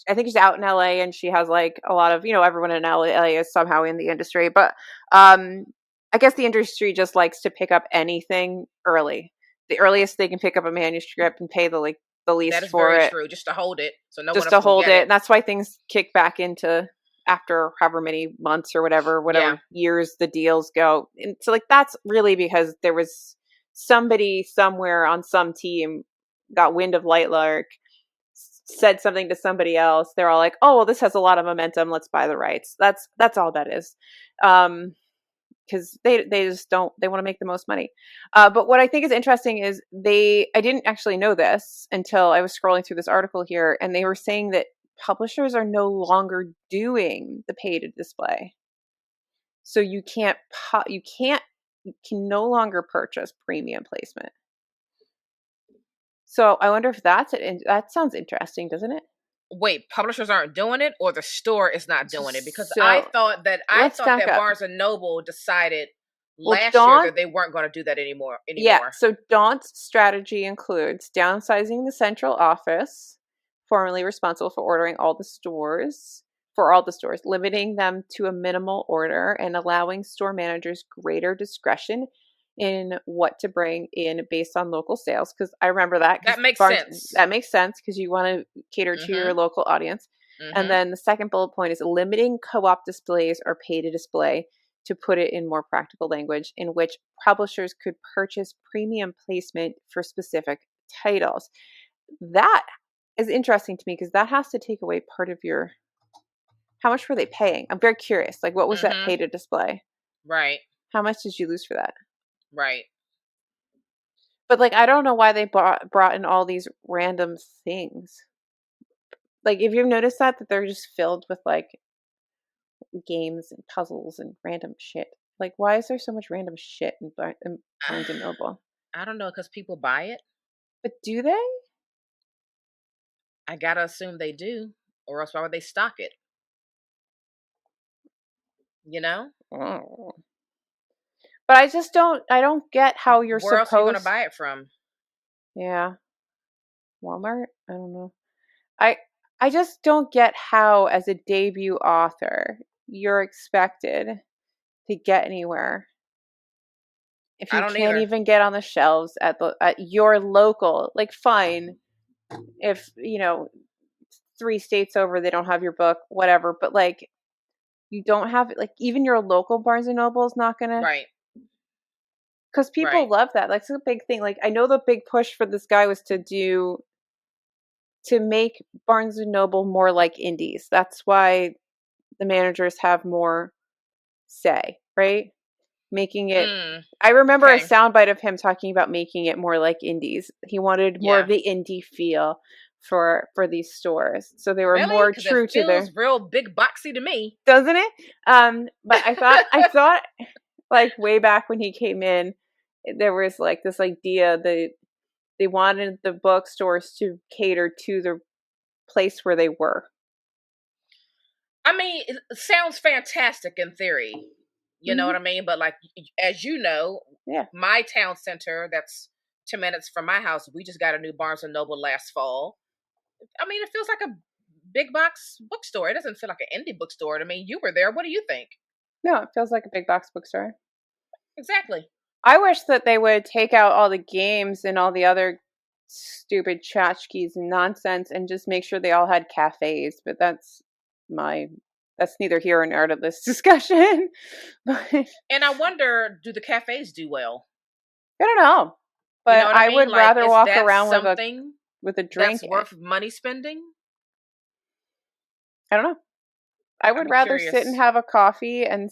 I think she's out in LA, and she has like a lot of, everyone in LA is somehow in the industry, but I guess the industry just likes to pick up anything early. The earliest they can pick up a manuscript and pay the That least is for very it, true. Just to hold it, so no one just else to can hold get it. it. And that's why things kick back into after however many months or Yeah. whatever years the deals go. And so like that's really because there was somebody somewhere on some team got wind of Lightlark, said something to somebody else. They're all like, "Oh, well, this has a lot of momentum. Let's buy the rights." That's all that is. Because they just don't, they want to make the most money. But what I think is interesting is I didn't actually know this until I was scrolling through this article here, and they were saying that publishers are no longer doing the pay to display, so you can no longer purchase premium placement. So I wonder if that's it. And that sounds interesting, doesn't it? Wait, publishers aren't doing it, or the store is not doing it? Because I So thought that let's back up. Barnes and Noble decided Well, last year Dawn, that they weren't going to do that anymore. yeah. So Daunt's strategy includes downsizing the central office, formerly responsible for ordering all the stores, limiting them to a minimal order and allowing store managers greater discretion in what to bring in based on local sales. Because I remember that, That because makes Barnes, sense. that makes sense because you want to cater to your Mhm. local audience. And Mhm. then the second bullet point is limiting co-op displays or pay to display, to put it in more practical language, in which publishers could purchase premium placement for specific titles. That is interesting to me because that has to take away part of your. How much were they paying? I'm very curious. Like, what was that pay Mhm. to display? Right. How much did you lose for that? Right. But like, I don't know why they brought in all these random things. Like, if you've noticed that they're just filled with like games and puzzles and random shit. Like, why is there so much random shit in Barnes and Noble? I don't know, because people buy it. But do they? I gotta assume they do, or else why would they stock it? You know, Oh. But I don't get how you're where else are you gonna supposed. buy it from? Yeah, Walmart? I don't know. I I just don't get how, as a debut author, you're expected to get anywhere if I you don't can't either. even get on the shelves at your local. Like, fine, if 3 states over they don't have your book, whatever. But like, you don't have like even your local Barnes and Noble is not gonna. Right. Because people Right. love that. Like, it's a big thing. Like, I know the big push for this guy was to make Barnes and Noble more like indies. That's why the managers have more say, right? Making it. Mm. I remember a Okay. soundbite of him talking about making it more like indies. He wanted more of Yeah. the indie feel for these stores, so they were Really? more Because it true to their. feels real big boxy to me. Doesn't it? But I thought like way back when he came in, there was like this idea that they wanted the bookstores to cater to the place where they were. I mean, it sounds fantastic in theory. You know Hmm. what I mean? But like, as you know, Yeah. my town center, that's 2 minutes from my house, we just got a new Barnes and Noble last fall. I mean, it feels like a big box bookstore. It doesn't feel like an indie bookstore to me. You were there. What do you think? No, it feels like a big box bookstore. Exactly. I wish that they would take out all the games and all the other stupid tchotchkes and nonsense and just make sure they all had cafes. But my that's neither here nor there to this discussion. But I And I wonder, do the cafes do well? don't know. You know But what I I mean? would Like, rather is walk that around something with a drink. that's worth money spending? I don't know. I I'd would be rather sit and curious. have a coffee and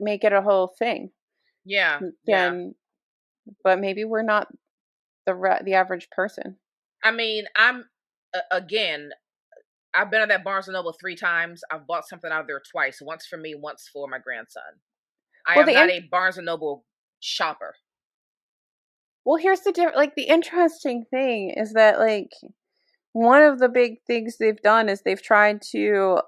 make it a whole thing Yeah, yeah. than. But maybe we're not the average person. I mean, again. I've been at that Barnes and Noble 3 times. I've bought something out of there twice. Once for me, once for my grandson. I Well, am not a Barnes and Noble shopper. here's the interesting thing is that like one of the big things they've done is they've tried to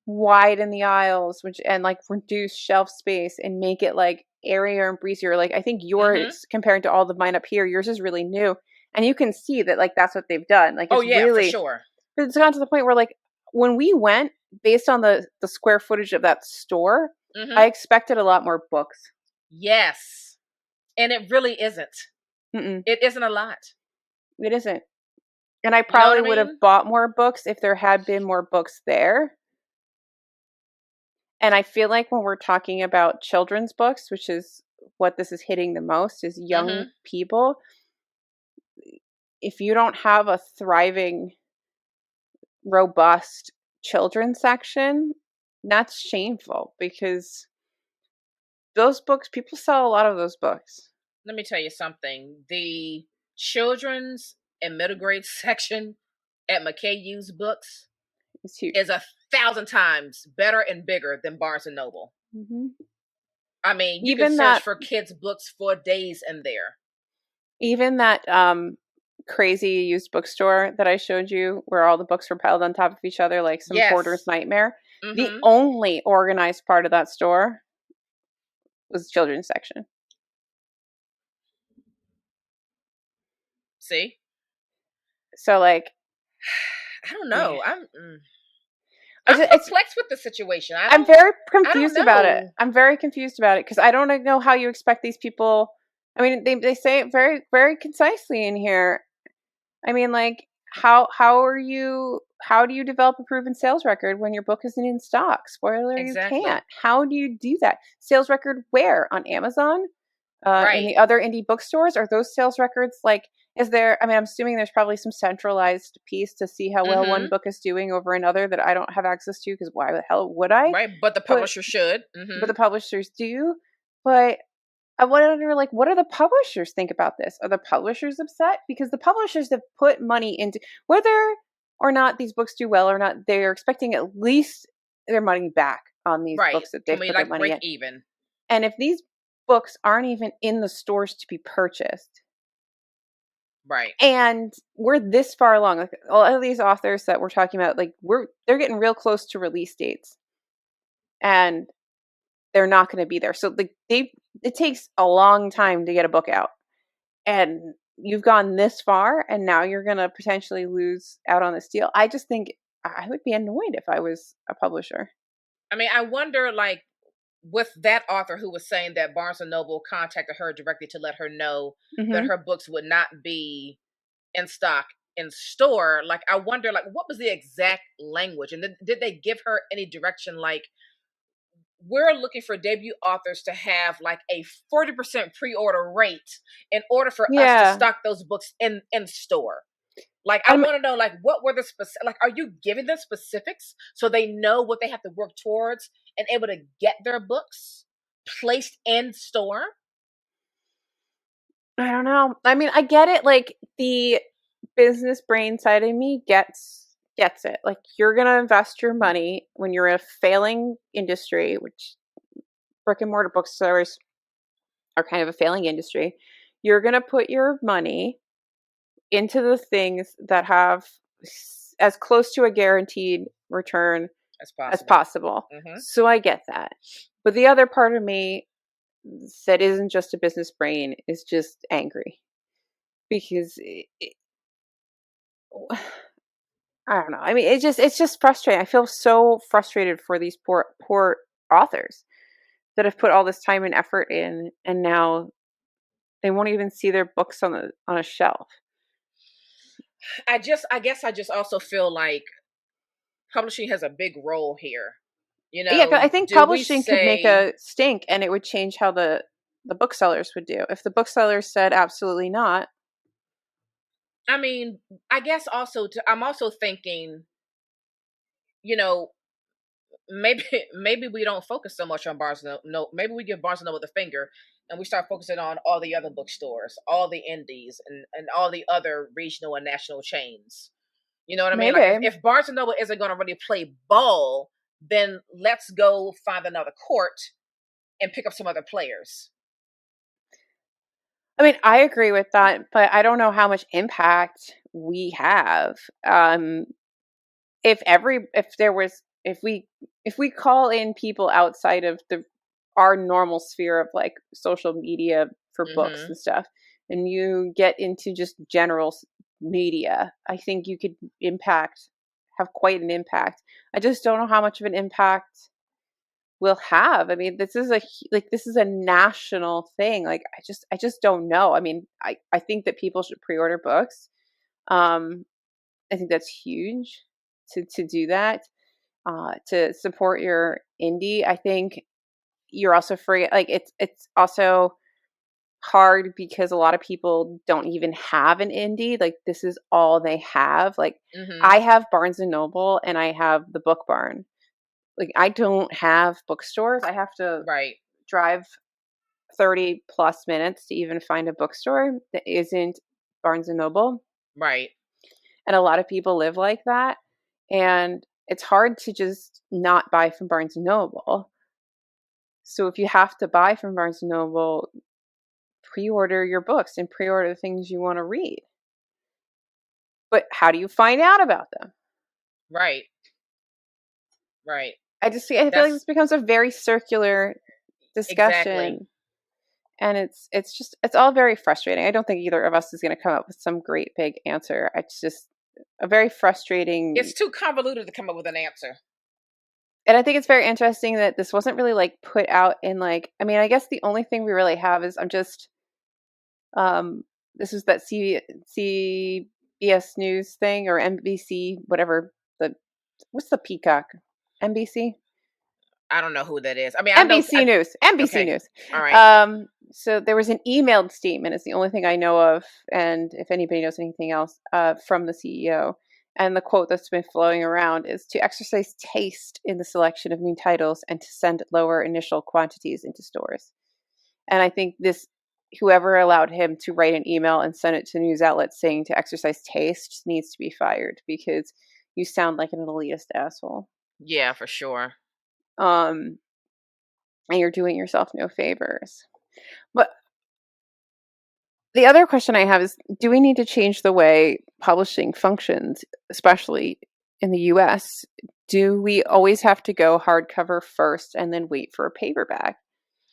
widen the aisles, which and like reduce shelf space and make it like airier and breezier. Like I think Mm-hmm. yours compared to all of mine up here, yours is really new, and you can see that like that's what they've done. Like Oh it's yeah, for really sure. it's gone to the point where like when we went based on the square footage of that store, Mm-hmm. I expected a lot more books. Yes, and it really isn't. Mm-mm, It isn't a lot. it isn't. And I You know what probably I would have mean? bought more books if there had been more books there. And I feel like when we're talking about children's books, which is what this is hitting the most, is young Mm-hmm. people. If you don't have a thriving, robust children's section, that's shameful because those books, people sell a lot of those books. Let me tell you something. The children's and middle grade section at McKay Used Books It's huge. is 1,000 times better and bigger than Barnes and Noble. Hmm. I mean, you can Even search that, for kids' books for days in there. even that crazy used bookstore that I showed you, where all the books were piled on top of each other like some hoarder's Yes. nightmare. The Mm-hmm. only organized part of that store was the children's section. See? So like, I don't yeah, know. it's I'm it's perplexed with the situation. I'm very I don't confused about it. know. I'm very confused about it because I don't know how you expect these people. I mean, they say it very very concisely in here. I mean, like how do you develop a proven sales record when your book isn't in stock? Spoiler, you Exactly. can't. How do you do that? Sales record where? On Amazon? In Right. the other indie bookstores? Are those sales records like? Is there? I mean, I'm assuming there's probably some centralized piece to see how well one Mm-hmm. book is doing over another that I don't have access to because why the hell would I? Right. But the But publisher should. but Mm-hmm. the publishers do. But I wonder, like, what do the publishers think about this? Are the publishers upset? Because the publishers have put money into whether or not these books do well or not, they're expecting at least their money back on these Right. books that Can they've we put their like money break in. even? And if these books aren't even in the stores to be purchased, Right. and we're this far along, like a lot of these authors that we're talking about, like they're getting real close to release dates, and they're not going to be there. So like it takes a long time to get a book out, and you've gone this far, and now you're going to potentially lose out on this deal. I just think I would be annoyed if I was a publisher. I mean, I wonder, like, with that author who was saying that Barnes and Noble contacted her directly to let her know that Hmm. her books would not be in stock in store. Like, I wonder, like, what was the exact language, and did they give her any direction? Like, we're looking for debut authors to have like a 40% pre-order rate in order for us to Yeah, stock those books in store. Like, I I'm. want to know, like, what were the specific, like, are you giving them specifics so they know what they have to work towards and able to get their books placed in store? I don't know. I mean, I get it. Like the business brain side of me gets it. Like you're gonna invest your money when you're in a failing industry, which brick and mortar bookstores are kind of a failing industry. You're gonna put your money into the things that have as close to a guaranteed return As as possible. possible. Mm-hmm. So I get that. But the other part of me that isn't just a business brain is just angry because I don't know. I mean, it's just frustrating. I feel so frustrated for these poor authors that have put all this time and effort in, and now they won't even see their books on a shelf. I guess I just also feel like publishing has a big role here. You Yeah, 'cause know, I think do we publishing could make say, a stink, and it would change how the booksellers would do. If the booksellers said absolutely not, I mean, I guess also I'm also thinking, you know, maybe maybe we don't focus so much on Barnes and Noble. No, maybe we give Barnes and Noble the finger and we start focusing on all the other bookstores, all the indies, and all the other regional and national chains. You know what I mean? Like Maybe. if Barnes and Noble isn't going to really play ball, then let's go find another court and pick up some other players. I mean, I agree with that, but I don't know how much impact we have. If we call in people outside of our normal sphere of like social media for books Mm-hmm. and stuff, and you get into just general media, I think you could have quite an impact. I just don't know how much of an impact we'll have. I mean, this is a national thing. Like I just don't know. I mean, I think that people should pre-order books. Um, I think that's huge to do that. To support your indie. I think you're also free. Like it's also hard because a lot of people don't even have an indie. Like this is all they have. Like Mm-hmm. I have Barnes and Noble and I have the Book Barn. Like I don't have bookstores. I have to Right. drive 30 plus minutes to even find a bookstore that isn't Barnes and Noble. Right. And a lot of people live like that. And it's hard to just not buy from Barnes and Noble. So if you have to buy from Barnes and Noble, pre-order your books and pre-order the things you want to read. But how do you find out about them? Right. Right. I feel like That's this becomes a very circular exactly. discussion. And it's all very frustrating. I don't think either of us is going to come up with some great big answer. It's just a very frustrating. It's too convoluted to come up with an answer. And I think it's very interesting that this wasn't really like put out in like, I mean, I guess the only thing we really have is um this is that CBS News thing or NBC, whatever what's the Peacock? NBC? I don't know who that is. I mean, I know. NBC News. NBC Okay. News. All right. So there was an emailed statement. It's the only thing I know of, and if anybody knows anything else, from the CEO. And the quote that's been flowing around is to exercise taste in the selection of new titles and to send lower initial quantities into stores. And I think whoever allowed him to write an email and send it to news outlets saying to exercise taste needs to be fired because you sound like an elitist asshole. Yeah, for sure. And you're doing yourself no favors. But the other question I have is, do we need to change the way publishing functions, especially in the US? Do we always have to go hardcover first and then wait for a paperback?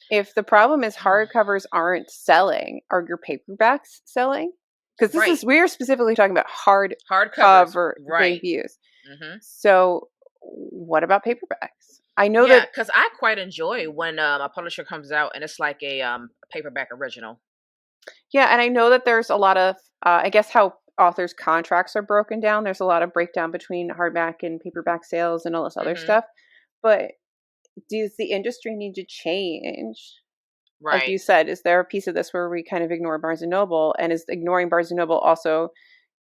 If the problem is hardcovers aren't selling, are your paperbacks selling? Because Right. we're specifically talking about Hardcovers. hardcover Right. debuts. Mm-hmm. So what about paperbacks? I know Yeah, that, because I quite enjoy when a publisher comes out and it's like a paperback original. yeah, and I know that there's a lot of, I guess how authors' contracts are broken down. There's a lot of breakdown between hardback and paperback sales and all this other Mm-hmm. stuff. But does the industry need to change? Like Right. you said, is there a piece of this where we kind of ignore Barnes and Noble? And is ignoring Barnes and Noble also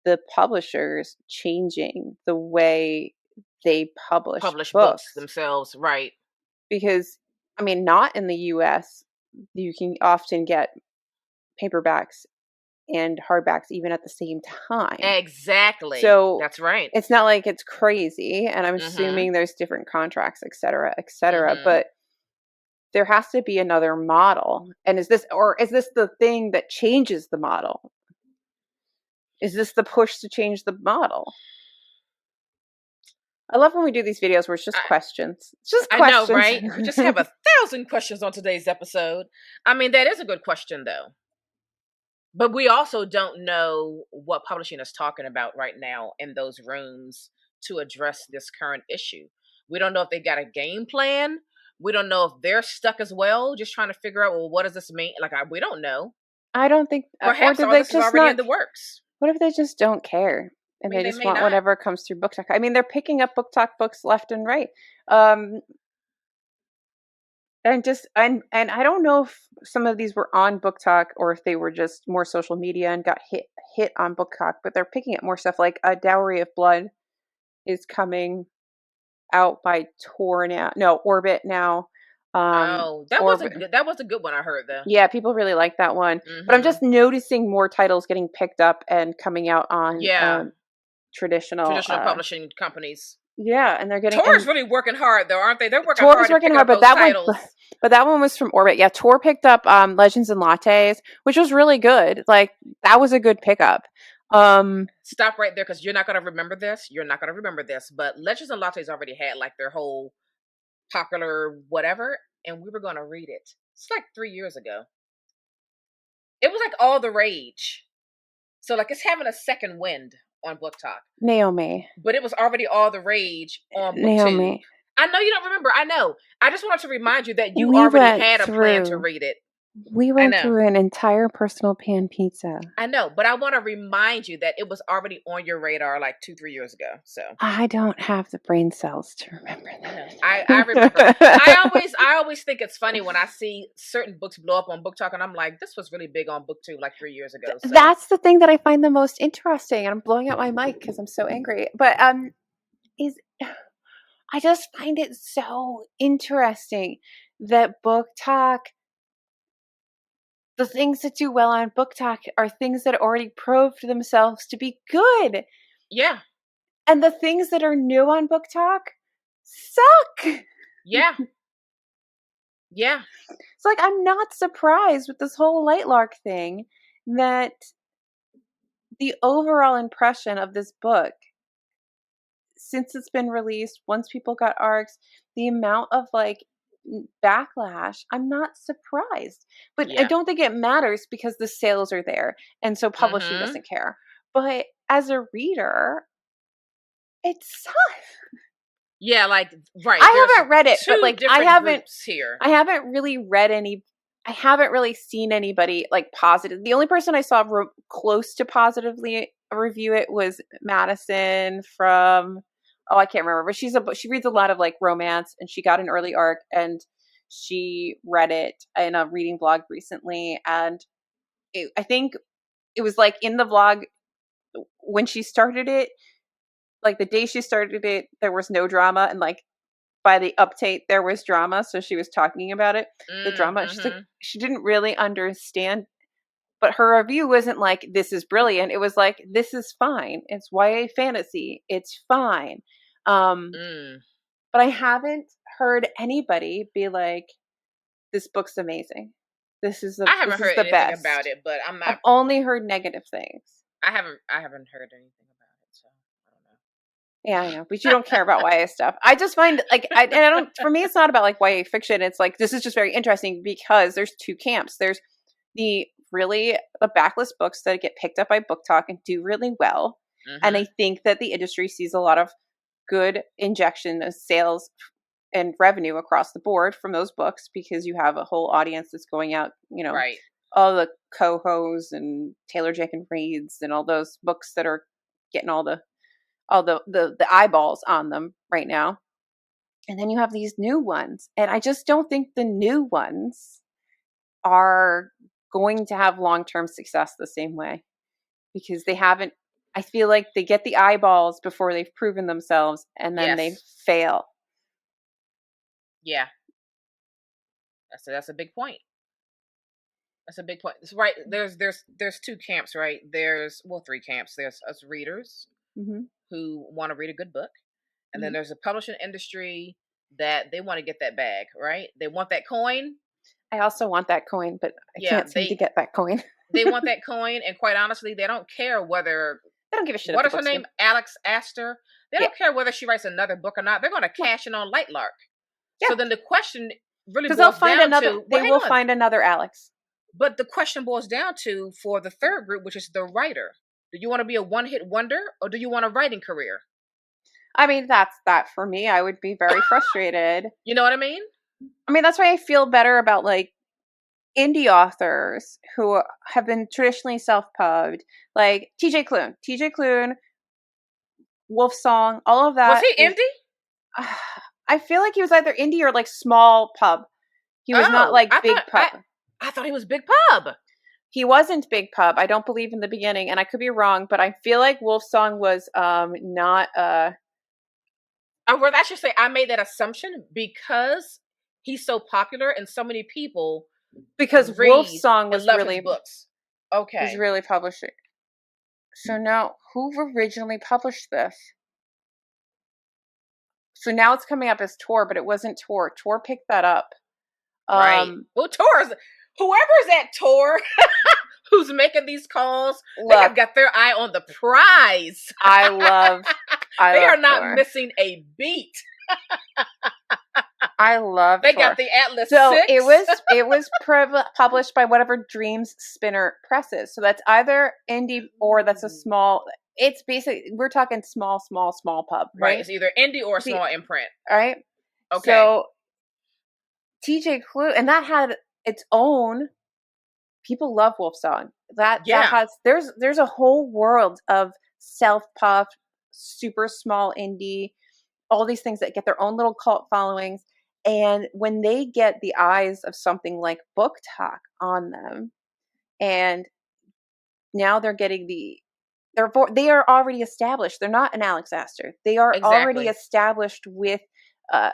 the publishers changing the way they publish Publish books books? themselves. Right. Because, I mean, not in the US, you can often get paperbacks and hardbacks even at the same time. Exactly. So That's right. it's not like it's crazy. And I'm Mm-hmm. assuming there's different contracts, et cetera, et cetera. Mm-hmm. But there has to be another model. And is this the thing that changes the model? Is this the push to change the model? I love when we do these videos where it's just questions. It's just I know, questions. right? We just have 1,000 questions on today's episode. I mean, that is a good question, though. But we also don't know what publishing is talking about right now in those rooms to address this current issue. We don't know if they got a game plan. We don't know if they're stuck as well, just trying to figure out, well, what does this mean? Like, we don't know. I don't think, or Perhaps did all they this is just already in not? the works. What if they just don't care I and mean, they they just may want not. whatever comes through Book Talk? I mean, they're picking up Book Talk books left and right. Um, and I don't know if some of these were on Book Talk or if they were just more social media and got hit on Book Talk, but they're picking up more stuff like A Dowry of Blood is coming out by Tor now. No, Orbit now. Oh, that was a Orbit. good. That was a good one. I heard though. Yeah, people really like that one. But I'm Mm-hmm. just noticing more titles getting picked up and coming out on Yeah. traditional publishing companies. Yeah, and they're getting Tor is really working hard, though, aren't they? They're working Tor hard is to working pick hard, up but those titles. that one was from Orbit. Yeah, Tor picked up Legends and Lattes, which was really good. Like that was a good pickup. Stop right there because you're not going to remember this. You're not going to remember this, but Legends and Lattes already had like their whole popular whatever, and we were going to read it. It's like 3 years ago. It was like all the rage. So like it's having a second wind on Book Talk. Naomi. But it was already all the rage on Naomi. BookTube. I know you don't remember. I know. I just wanted to remind you that you already had a plan to read it. We went through an entire personal pan pizza. I know, but I want to remind you that it was already on your radar like 2-3 years ago. So I don't have the brain cells to remember that. I remember. I always think it's funny when I see certain books blow up on Book Talk, and I'm like, this was really big on BookTube like 3 years ago. So. That's the thing that I find the most interesting, and I'm blowing out my mic because I'm so angry. But I just find it so interesting that Book Talk, the things that do well on Book Talk are things that already proved themselves to be good. Yeah. And the things that are new on Book Talk suck. Yeah. Yeah. It's like I'm not surprised with this whole Lightlark thing that the overall impression of this book, since it's been released, once people got arcs, the amount of like backlash, I'm not surprised. But I don't think it matters because the sales are there, and so publishing doesn't care. But as a reader, it sucks. Yeah, like right. I haven't read it, but like I haven't really seen anybody like positive. The only person I saw close to positively review it was Madison from I can't remember, but she reads a lot of like romance, and she got an early arc, and she read it in a reading vlog recently, and I think it was like in the vlog when she started it, like the day she started it, there was no drama, and like by the update there was drama, so she was talking about it, the drama. She didn't really understand, but her review wasn't like this is brilliant, it was like this is fine, it's YA fantasy, it's fine. But I haven't heard anybody be like this book's amazing, I haven't heard anything about it, but I've only heard negative things. I haven't heard anything about it, so I don't know. Yeah, I know, but you don't care about YA stuff. I just find like I don't. For me, it's not about like YA fiction. It's like this is just very interesting because there's two camps. There's the backlist books that get picked up by Book Talk and do really well, and I think that the industry sees a lot of good injection of sales and revenue across the board from those books because you have a whole audience that's going out. Right. All the Cohos and Taylor Jenkins Reads and all those books that are getting all the eyeballs on them right now. And then you have these new ones. And I just don't think the new ones are going to have long-term success the same way because they haven't, I feel like they get the eyeballs before they've proven themselves and then they fail. Yeah. That's a big point. That's a big point. It's right. There's two camps, right? There's three camps. There's us readers who want to read a good book, and then there's a publishing industry that they want to get that bag, right? They want that coin. I also want that coin, but I can't seem to get that coin. They want that coin, and quite honestly, they don't care whether they don't give a shit. What is her name? Alex Astor. They don't care whether she writes another book or not. They're going to cash in on Lightlark. Yeah. So then the question really boils down to they will find another Alex. But the question boils down to, for the third group, which is the writer, do you want to be a one-hit wonder or do you want a writing career? I mean, that's that for me. I would be very frustrated. You know what I mean? I mean, that's why I feel better about like indie authors who have been traditionally self-pubbed, like TJ Klune, Wolf Song, all of that. Was he indie? I feel like he was either indie or like small pub. He was not like big pub. I thought he was big pub. He wasn't big pub. I don't believe in the beginning, and I could be wrong, but I feel like Wolf Song was not I should say I made that assumption because he's so popular and so many people Wolf Song was really books. Okay. Was really publishing. So now, who originally published this? So now it's coming up as Tor, but it wasn't Tor. Tor picked that up. Right. Well, Tor's whoever's at Tor who's making these calls, they have Look, got their eye on the prize. I love They are not Tor. missing a beat. I love They Tor. got the Atlas So 6. it was published by whatever Dreams Spinner presses. So that's either indie or that's a small. It's basically, we're talking small pub, right? It's either indie or small imprint. Right. Okay. So TJ Klune, and that had its own. People love Wolfsong. That has there's a whole world of self-pub, super small indie, all these things that get their own little cult followings. And when they get the eyes of something like Book Talk on them, and now they're getting they are already established. They're not an Alex Astor. They are already established with a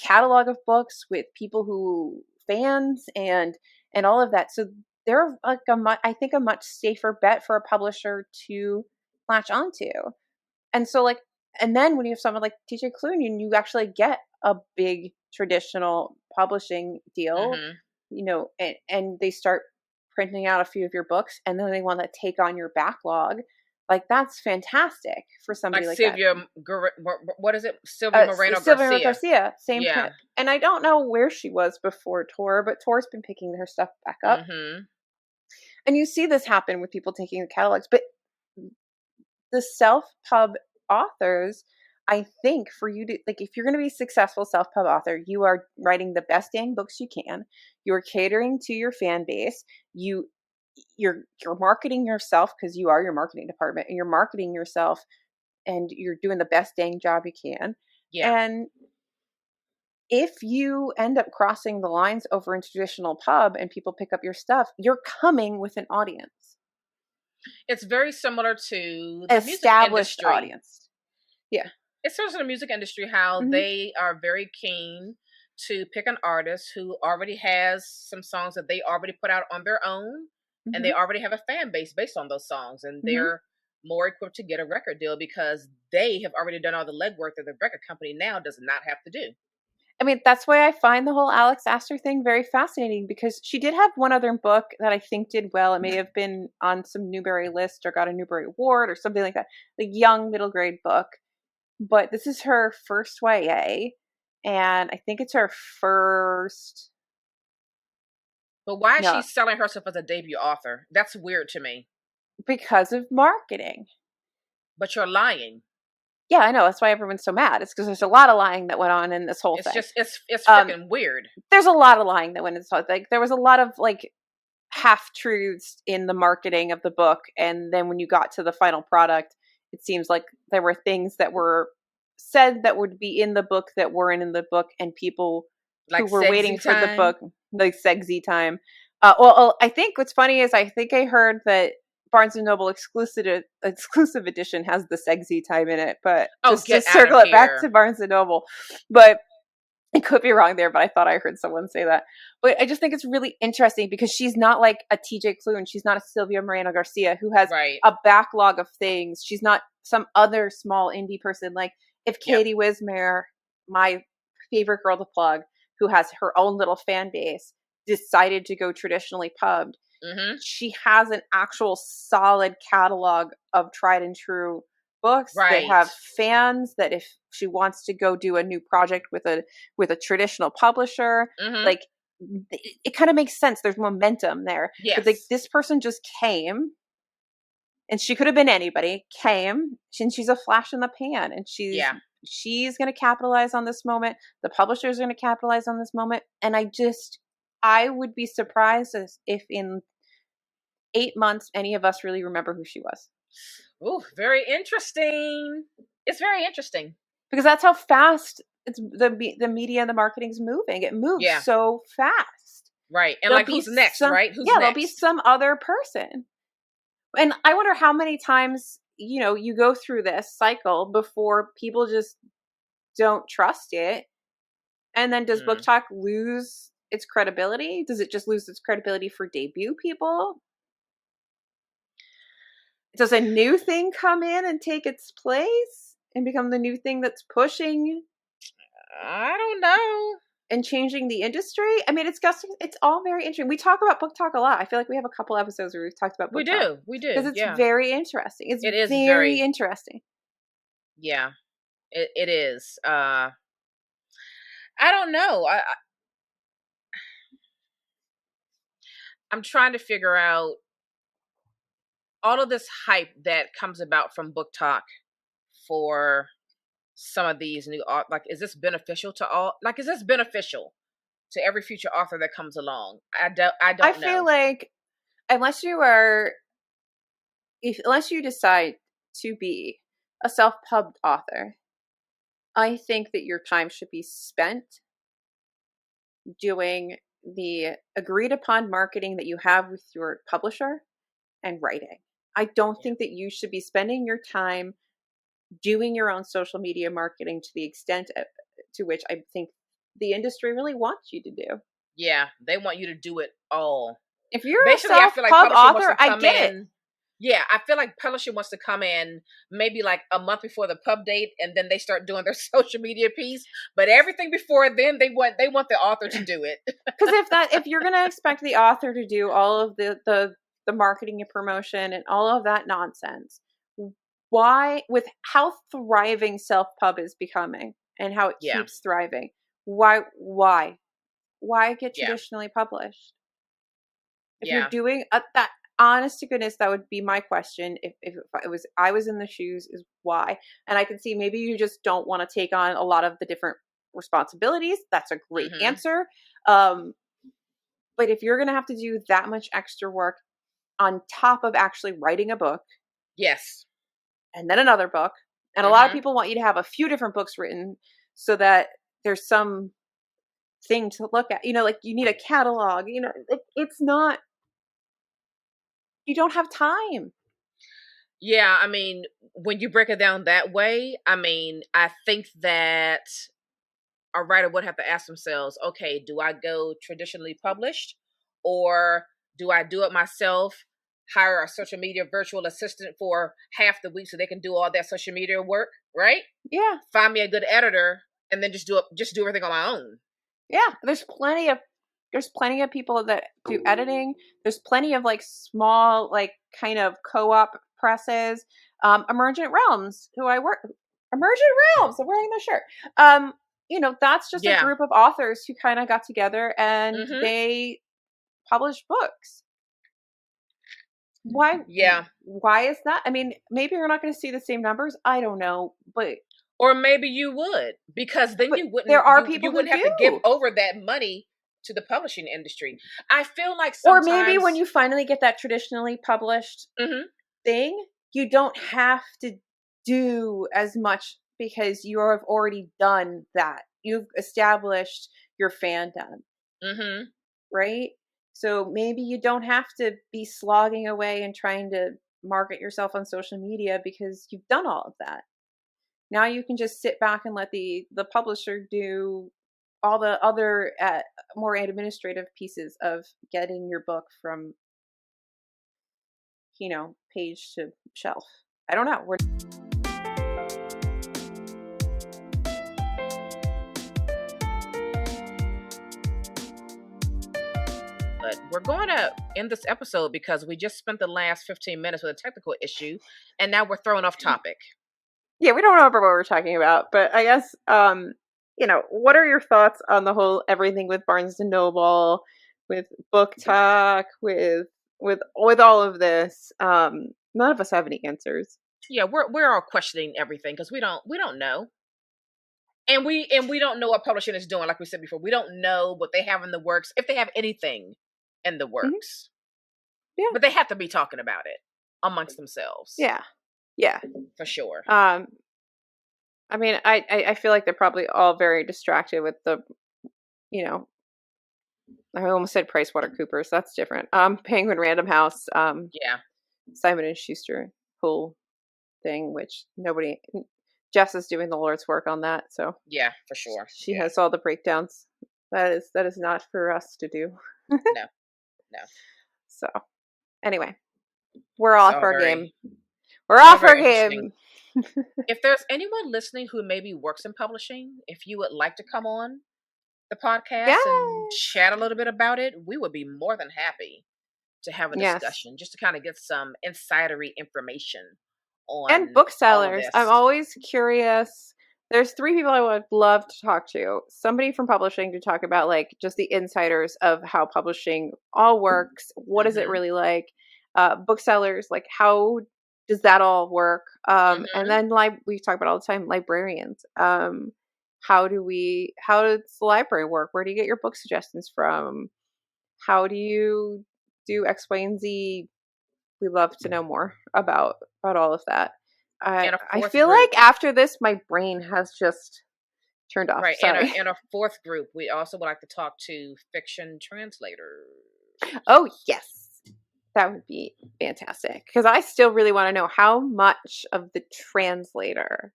catalog of books, with people who fans and all of that. So they're like I think a much safer bet for a publisher to latch onto. And so and then when you have someone like TJ Klune, you actually get a big traditional publishing deal, and they start printing out a few of your books, and then they want to take on your backlog. Like, that's fantastic for somebody like Sylvia, that. What is it? Sylvia Moreno Garcia. Same time. And I don't know where she was before Tor, but Tor's been picking her stuff back up. Mm-hmm. And you see this happen with people taking the catalogs. But the self-pub authors, I think for you to, if you're going to be a successful self-pub author, you are writing the best dang books you can. You're catering to your fan base. You're marketing yourself, because you are your marketing department, and you're marketing yourself, and you're doing the best dang job you can. Yeah. And if you end up crossing the lines over into traditional pub and people pick up your stuff, you're coming with an audience. It's very similar to the established music industry. Audience. Yeah. It's similar to the music industry, how they are very keen to pick an artist who already has some songs that they already put out on their own, and they already have a fan base based on those songs, and they're more equipped to get a record deal because they have already done all the legwork that the record company now does not have to do. I mean, that's why I find the whole Alex Astor thing very fascinating, because she did have one other book that I think did well. It may have been on some Newbery list or got a Newbery Award or something like that. The young middle grade book. But this is her first YA, and I think it's her first. But why is she selling herself as a debut author? That's weird to me. Because of marketing. But you're lying. Yeah, I know. That's why everyone's so mad. It's because there's a lot of lying that went on in this whole thing. It's freaking weird. There's a lot of lying that went into this whole thing. There was a lot of half-truths in the marketing of the book, and then when you got to the final product, it seems like there were things that were said that would be in the book that weren't in the book, and people who were waiting for the book, like Segsy time. I think what's funny is I think I heard that Barnes & Noble exclusive edition has the Segsy time in it, but just to circle it back to Barnes & Noble. But I could be wrong there, but I thought I heard someone say that. But I just think it's really interesting because she's not like a TJ Klune. She's not a Sylvia Moreno Garcia who has a backlog of things. She's not some other small indie person. Like if Katie Wismere, my favorite girl to plug, who has her own little fan base, decided to go traditionally pubbed, she has an actual solid catalog of tried and true books that have fans, that if she wants to go do a new project with a traditional publisher, like it kind of makes sense. There's momentum there. Yes. But this person just came, and she could have been anybody, and she's a flash in the pan, and she's going to capitalize on this moment. The publisher is going to capitalize on this moment. And I would be surprised if in 8 months any of us really remember who she was. Oh, very interesting. It's very interesting. Because that's how fast the media and the marketing is moving. It moves so fast. Right. And who's next, right? Who's next? There'll be some other person. And I wonder how many times, you go through this cycle before people just don't trust it. And then does Book Talk lose its credibility? Does it just lose its credibility for debut people? Does a new thing come in and take its place and become the new thing that's pushing I don't know. and changing the industry? I mean, it's all very interesting. We talk about book talk a lot. I feel like we have a couple episodes where we've talked about book talk. We Because do. it's Yeah. very interesting. It's It is very interesting. Yeah. It is. I don't know. I'm trying to figure out all of this hype that comes about from book talk for some of these new like, is this beneficial to all? Like, is this beneficial to every future author that comes along? I don't know. I feel like unless you decide to be a self-pubbed author, I think that your time should be spent doing the agreed upon marketing that you have with your publisher and writing. I don't think that you should be spending your time doing your own social media marketing to the extent to which I think the industry really wants you to do. Yeah, they want you to do it all. If you're basically, a I feel like self-pub publishing author, wants to I come get in. it. Yeah, I feel like publishing wants to come in maybe like a month before the pub date, and then they start doing their social media piece. But everything before then, they want the author to do it. Because if you're gonna expect the author to do all of the marketing and promotion and all of that nonsense, why, with how thriving self-pub is becoming and how it keeps thriving, why get traditionally published? If you're doing that, honest to goodness, that would be my question. If I was in the shoes, is why? And I can see maybe you just don't want to take on a lot of the different responsibilities. That's a great answer. But if you're going to have to do that much extra work on top of actually writing a book, yes, and then another book, and a lot of people want you to have a few different books written so that there's some thing to look at. Like you need a catalog. It's not. You don't have time. Yeah, I mean, when you break it down that way, I mean, I think that a writer would have to ask themselves, okay, do I go traditionally published, or do I do it myself, hire a social media virtual assistant for half the week so they can do all that social media work, right? Yeah. Find me a good editor and then just do everything on my own. Yeah, there's plenty of people that do editing. There's plenty of like small, like kind of co-op presses. Emergent Realms, Emergent Realms, I'm wearing their shirt. That's just a group of authors who kind of got together and they published books. Why? Yeah. Why is that? I mean, maybe you're not going to see the same numbers. I don't know, but or maybe you would, because then you wouldn't. There are people you wouldn't have to give over that money to the publishing industry. I feel like sometimes, or maybe when you finally get that traditionally published thing, you don't have to do as much because you have already done that. You've established your fandom, right? So maybe you don't have to be slogging away and trying to market yourself on social media because you've done all of that. Now you can just sit back and let the publisher do all the other more administrative pieces of getting your book from page to shelf. I don't know. But we're going to end this episode because we just spent the last 15 minutes with a technical issue, and now we're throwing off topic. Yeah, we don't remember what we're talking about, but I guess, what are your thoughts on the whole everything with Barnes & Noble, with Book Talk, with all of this? None of us have any answers. Yeah, we're all questioning everything because we don't know. And we don't know what publishing is doing. Like we said before, we don't know what they have in the works, if they have anything in the works. Yeah. But they have to be talking about it amongst themselves. Yeah. For sure. I mean, I feel like they're probably all very distracted with the, I almost said PricewaterhouseCoopers. That's different. Penguin Random House. Simon and Schuster whole thing, which Jess is doing the Lord's work on that. So yeah, for sure. She has all the breakdowns. That is not for us to do. No. So anyway, we're off our game. We're Very, off very our interesting. game. If there's anyone listening who maybe works in publishing, if you would like to come on the podcast and Yes. chat a little bit about it, we would be more than happy to have a Yes. discussion just to kind of get some insidery information And on all of booksellers. I'm this. always curious. There's three people I would love to talk to. Somebody from publishing to talk about like just the insiders of how publishing all works. What is it Mm-hmm. really like? Booksellers, like how does that all work? And Mm-hmm. then we talk about all the time, librarians. How does the library work? Where do you get your book suggestions from? How do you do X, Y, and Z? We love to know more about all of that. I And a I fourth feel group, like after this, my brain has just turned off. right? Sorry. And a fourth group, we also would like to talk to fiction translators. Oh yes, that would be fantastic because I still really want to know how much of the translator.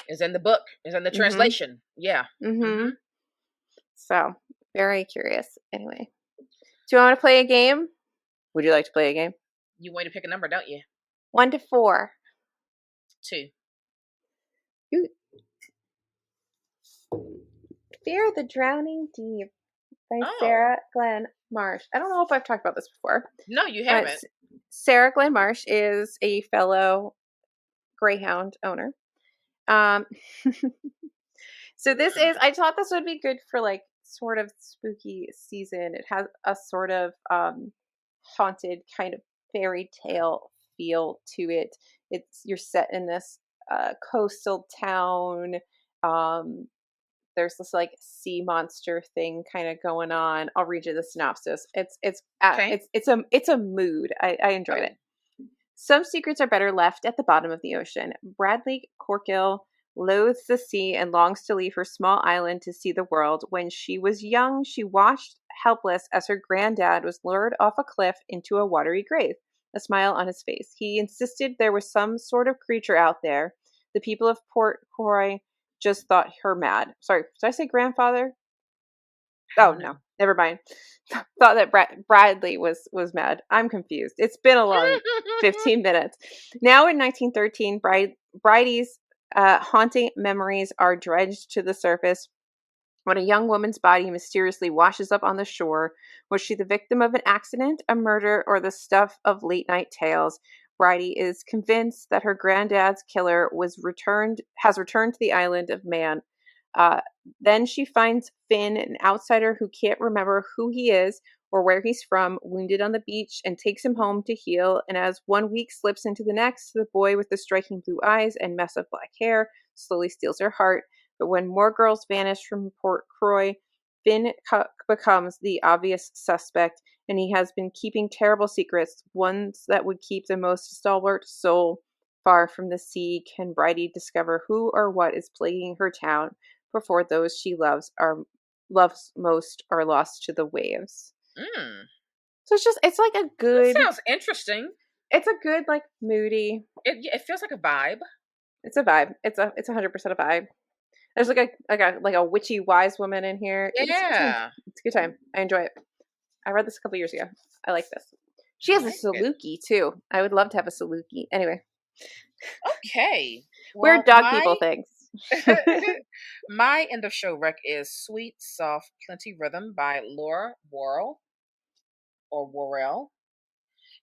Is in the book, is in the Mm-hmm. translation. Yeah. Mm-hmm. Mm-hmm. So very curious. Anyway, do you want to play a game? Would you like to play a game? You want to pick a number, don't you? 1 to 4. 2. Ooh, Fear the Drowning Deep by Oh, Sarah Glenn Marsh. I don't know if I've talked about this before, no, you but haven't. Sarah Glenn Marsh is a fellow Greyhound owner. Um, so this is, Hmm. I thought this would be good for like sort of spooky season. It has a sort of haunted kind of fairy tale feel to it. You're set in this coastal town. Um, there's this like sea monster thing kind of going on. I'll read you the synopsis. Okay. It's a mood. I enjoyed Oh. it. Some secrets are better left at the bottom of the ocean. Bradley Corkill loathes the sea and longs to leave her small island to see the world. When she was young, she watched helpless as her granddad was lured off a cliff into a watery grave, a smile on his face. He insisted there was some sort of creature out there. The people of Port Croy just thought her mad. Sorry, did I say grandfather? I Oh don't no, know. never mind. Thought that Bradley was mad. I'm confused. It's been a long 15 minutes. Now in 1913, Bridie's haunting memories are dredged to the surface when a young woman's body mysteriously washes up on the shore. Was she the victim of an accident, a murder, or the stuff of late night tales? Bridie is convinced that her granddad's killer has returned to the island of Man. Uh, then she finds Finn, an outsider who can't remember who he is or where he's from, wounded on the beach, and takes him home to heal. And as 1 week slips into the next, the boy with the striking blue eyes and mess of black hair slowly steals her heart. But when more girls vanish from Port Croy, Finn becomes the obvious suspect, and he has been keeping terrible secrets, ones that would keep the most stalwart soul far from the sea. Can Bridie discover who or what is plaguing her town before those she loves most are lost to the waves? Mm. So it's like a That good, sounds interesting. it's a good like moody. It feels like a vibe. It's a vibe. It's 100% a vibe. There's like a witchy wise woman in here. It's a Yeah, it's a good time. I enjoy it. I read this a couple years ago. I like this. She I has a like it. Saluki too. I would love to have a Saluki. Anyway, Okay. weird Well, dog people things. my end of show rec is Sweet Soft Plenty Rhythm by Laura Worrell or Worrell.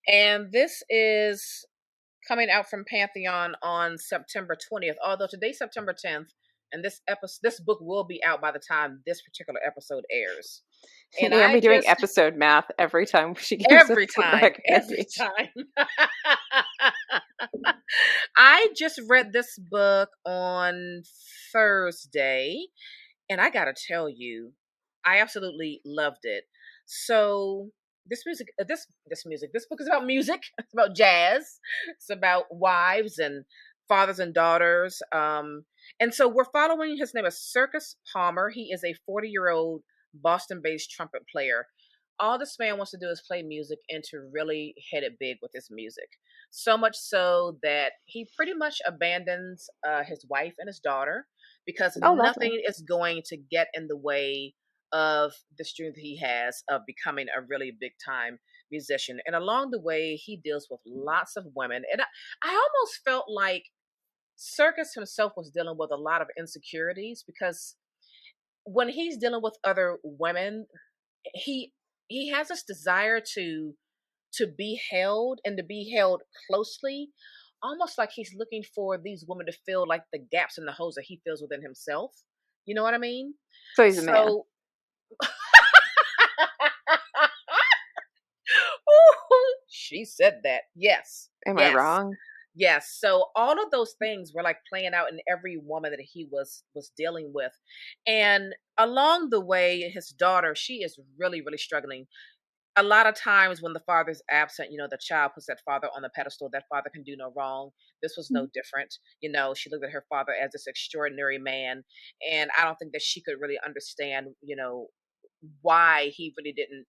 And this is coming out from Pantheon on September 20th. Although today's September 10th, and this book will be out by the time this particular episode airs. And You're gonna I be doing just episode math every time she gives a every book time, every recommendation. time. I just read this book on Thursday, and I gotta tell you, I absolutely loved it. So this book is about music. It's about jazz. It's about wives and fathers and daughters. And so we're following, his name is Circus Palmer. He is a 40-year-old Boston-based trumpet player. All this man wants to do is play music and to really hit it big with his music. So much so that he pretty much abandons his wife and his daughter because Oh, lovely. nothing is going to get in the way of this dream that he has of becoming a really big time musician. And along the way, he deals with lots of women. And I almost felt like Circus himself was dealing with a lot of insecurities because when he's dealing with other women, he he has this desire to be held and to be held closely, almost like he's looking for these women to fill like the gaps in the holes that he feels within himself. You know what I mean? So he's a man. So she said that. Yes. Am I Yes. wrong? Yes. So all of those things were like playing out in every woman that he was dealing with. And along the way, his daughter, she is really, really struggling. A lot of times when the father's absent, the child puts that father on the pedestal. That father can do no wrong. This was no different. She looked at her father as this extraordinary man. And I don't think that she could really understand, why he really didn't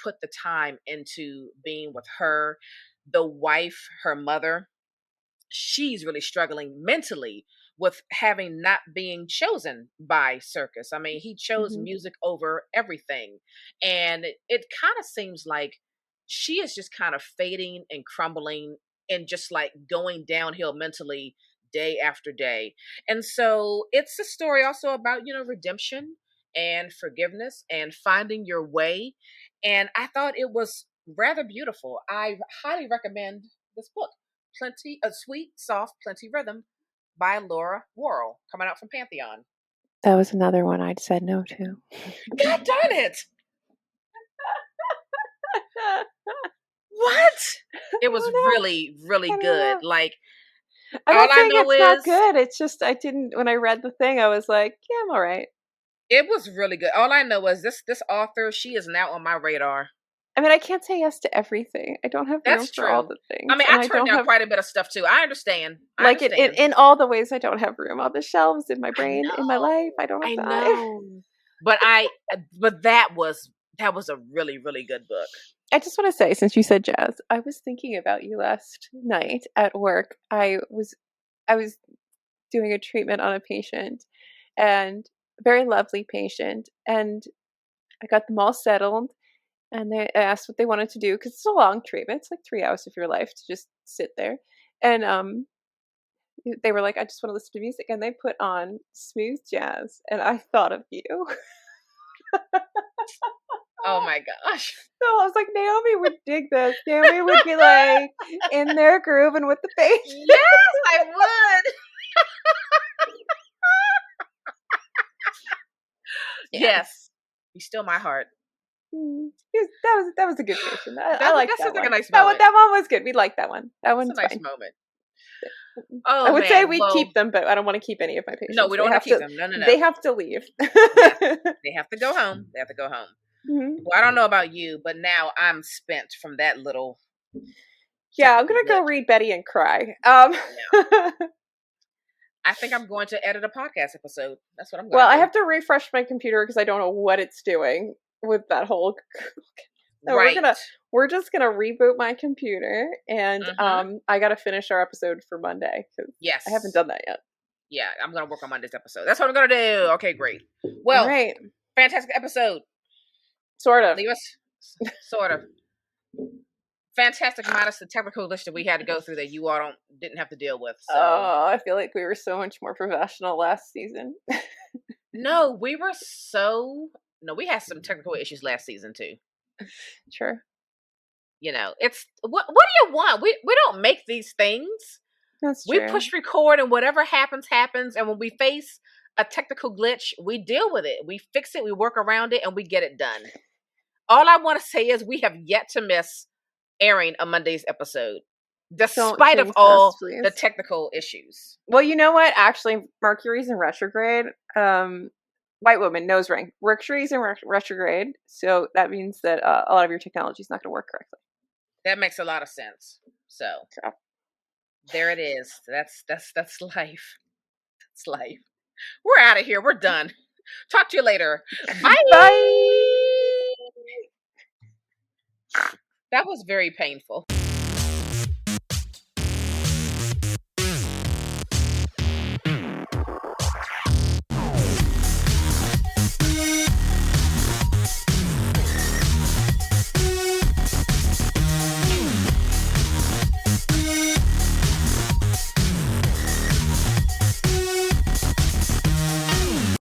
put the time into being with her, the wife, her mother. She's really struggling mentally with having not being chosen by Circus. I mean, he chose music over everything. And it kind of seems like she is just kind of fading and crumbling and just like going downhill mentally day after day. And so it's a story also about, redemption and forgiveness and finding your way. And I thought it was rather beautiful. I highly recommend this book. Plenty of Sweet, Soft, Plenty Rhythm by Laura Worrell, coming out from Pantheon. That was another one I'd said no to. God darn it! What? It was really, really good. Like, I'm all not I saying know it's not is good. It's just I didn't when I read the thing. I was like, yeah, I'm all right. it was really good. All I know is this author. She is now on my radar. I mean, I can't say yes to everything. I don't have room That's for all true. the things. I mean, and I turned down quite a bit of stuff too. I understand. I like understand. in all the ways I don't have room on the shelves in my brain, in my life. I don't have I time. know. But that was a really, really good book. I just want to say, since you said jazz, I was thinking about you last night at work. I was doing a treatment on a patient, and a very lovely patient, and I got them all settled, and they asked what they wanted to do because it's a long treatment. It's like 3 hours of your life to just sit there, and they were like, I just want to listen to music, and they put on smooth jazz, and I thought of you. Oh my gosh. So I was like, Naomi would dig this. Naomi would be like in there grooving with the patient. Yes, I would. Yes. You still my heart. That was a good patient. I like that one. Like a nice moment. That one was good. We liked that one. That one's a nice fine. moment. Oh, I would say we keep them, but I don't want to keep any of my patients. No, we don't want to keep them. No. They have to leave. Yes, they have to go home. They have to go home. Mm-hmm. Well, I don't know about you, but now I'm spent from that little. Yeah, I'm gonna go read Betty and cry. Yeah. I think I'm going to edit a podcast episode. That's what I'm going to do. Well, I have to refresh my computer because I don't know what it's doing with that whole. So right. We're just gonna reboot my computer, and I gotta finish our episode for Monday because I haven't done that yet. Yeah, I'm gonna work on Monday's episode. That's what I'm gonna do. Okay, great. Well, right. Fantastic episode. Sort of. Leave us. Sort of. Fantastic minus the technical glitch that we had to go through that you all didn't have to deal with. So. Oh, I feel like we were so much more professional last season. No, we had some technical issues last season too. Sure. It's what do you want? We don't make these things. That's true. We push record and whatever happens, and when we face a technical glitch, we deal with it. We fix it, we work around it, and we get it done. All I want to say is we have yet to miss airing a Monday's episode, despite of all the technical issues. Well, you know what? Actually, Mercury's in retrograde. White woman, nose ring. Mercury's in retrograde, so that means that a lot of your technology is not going to work correctly. That makes a lot of sense. So there it is. That's life. That's life. We're out of here. We're done. Talk to you later. Bye. Bye. That was very painful.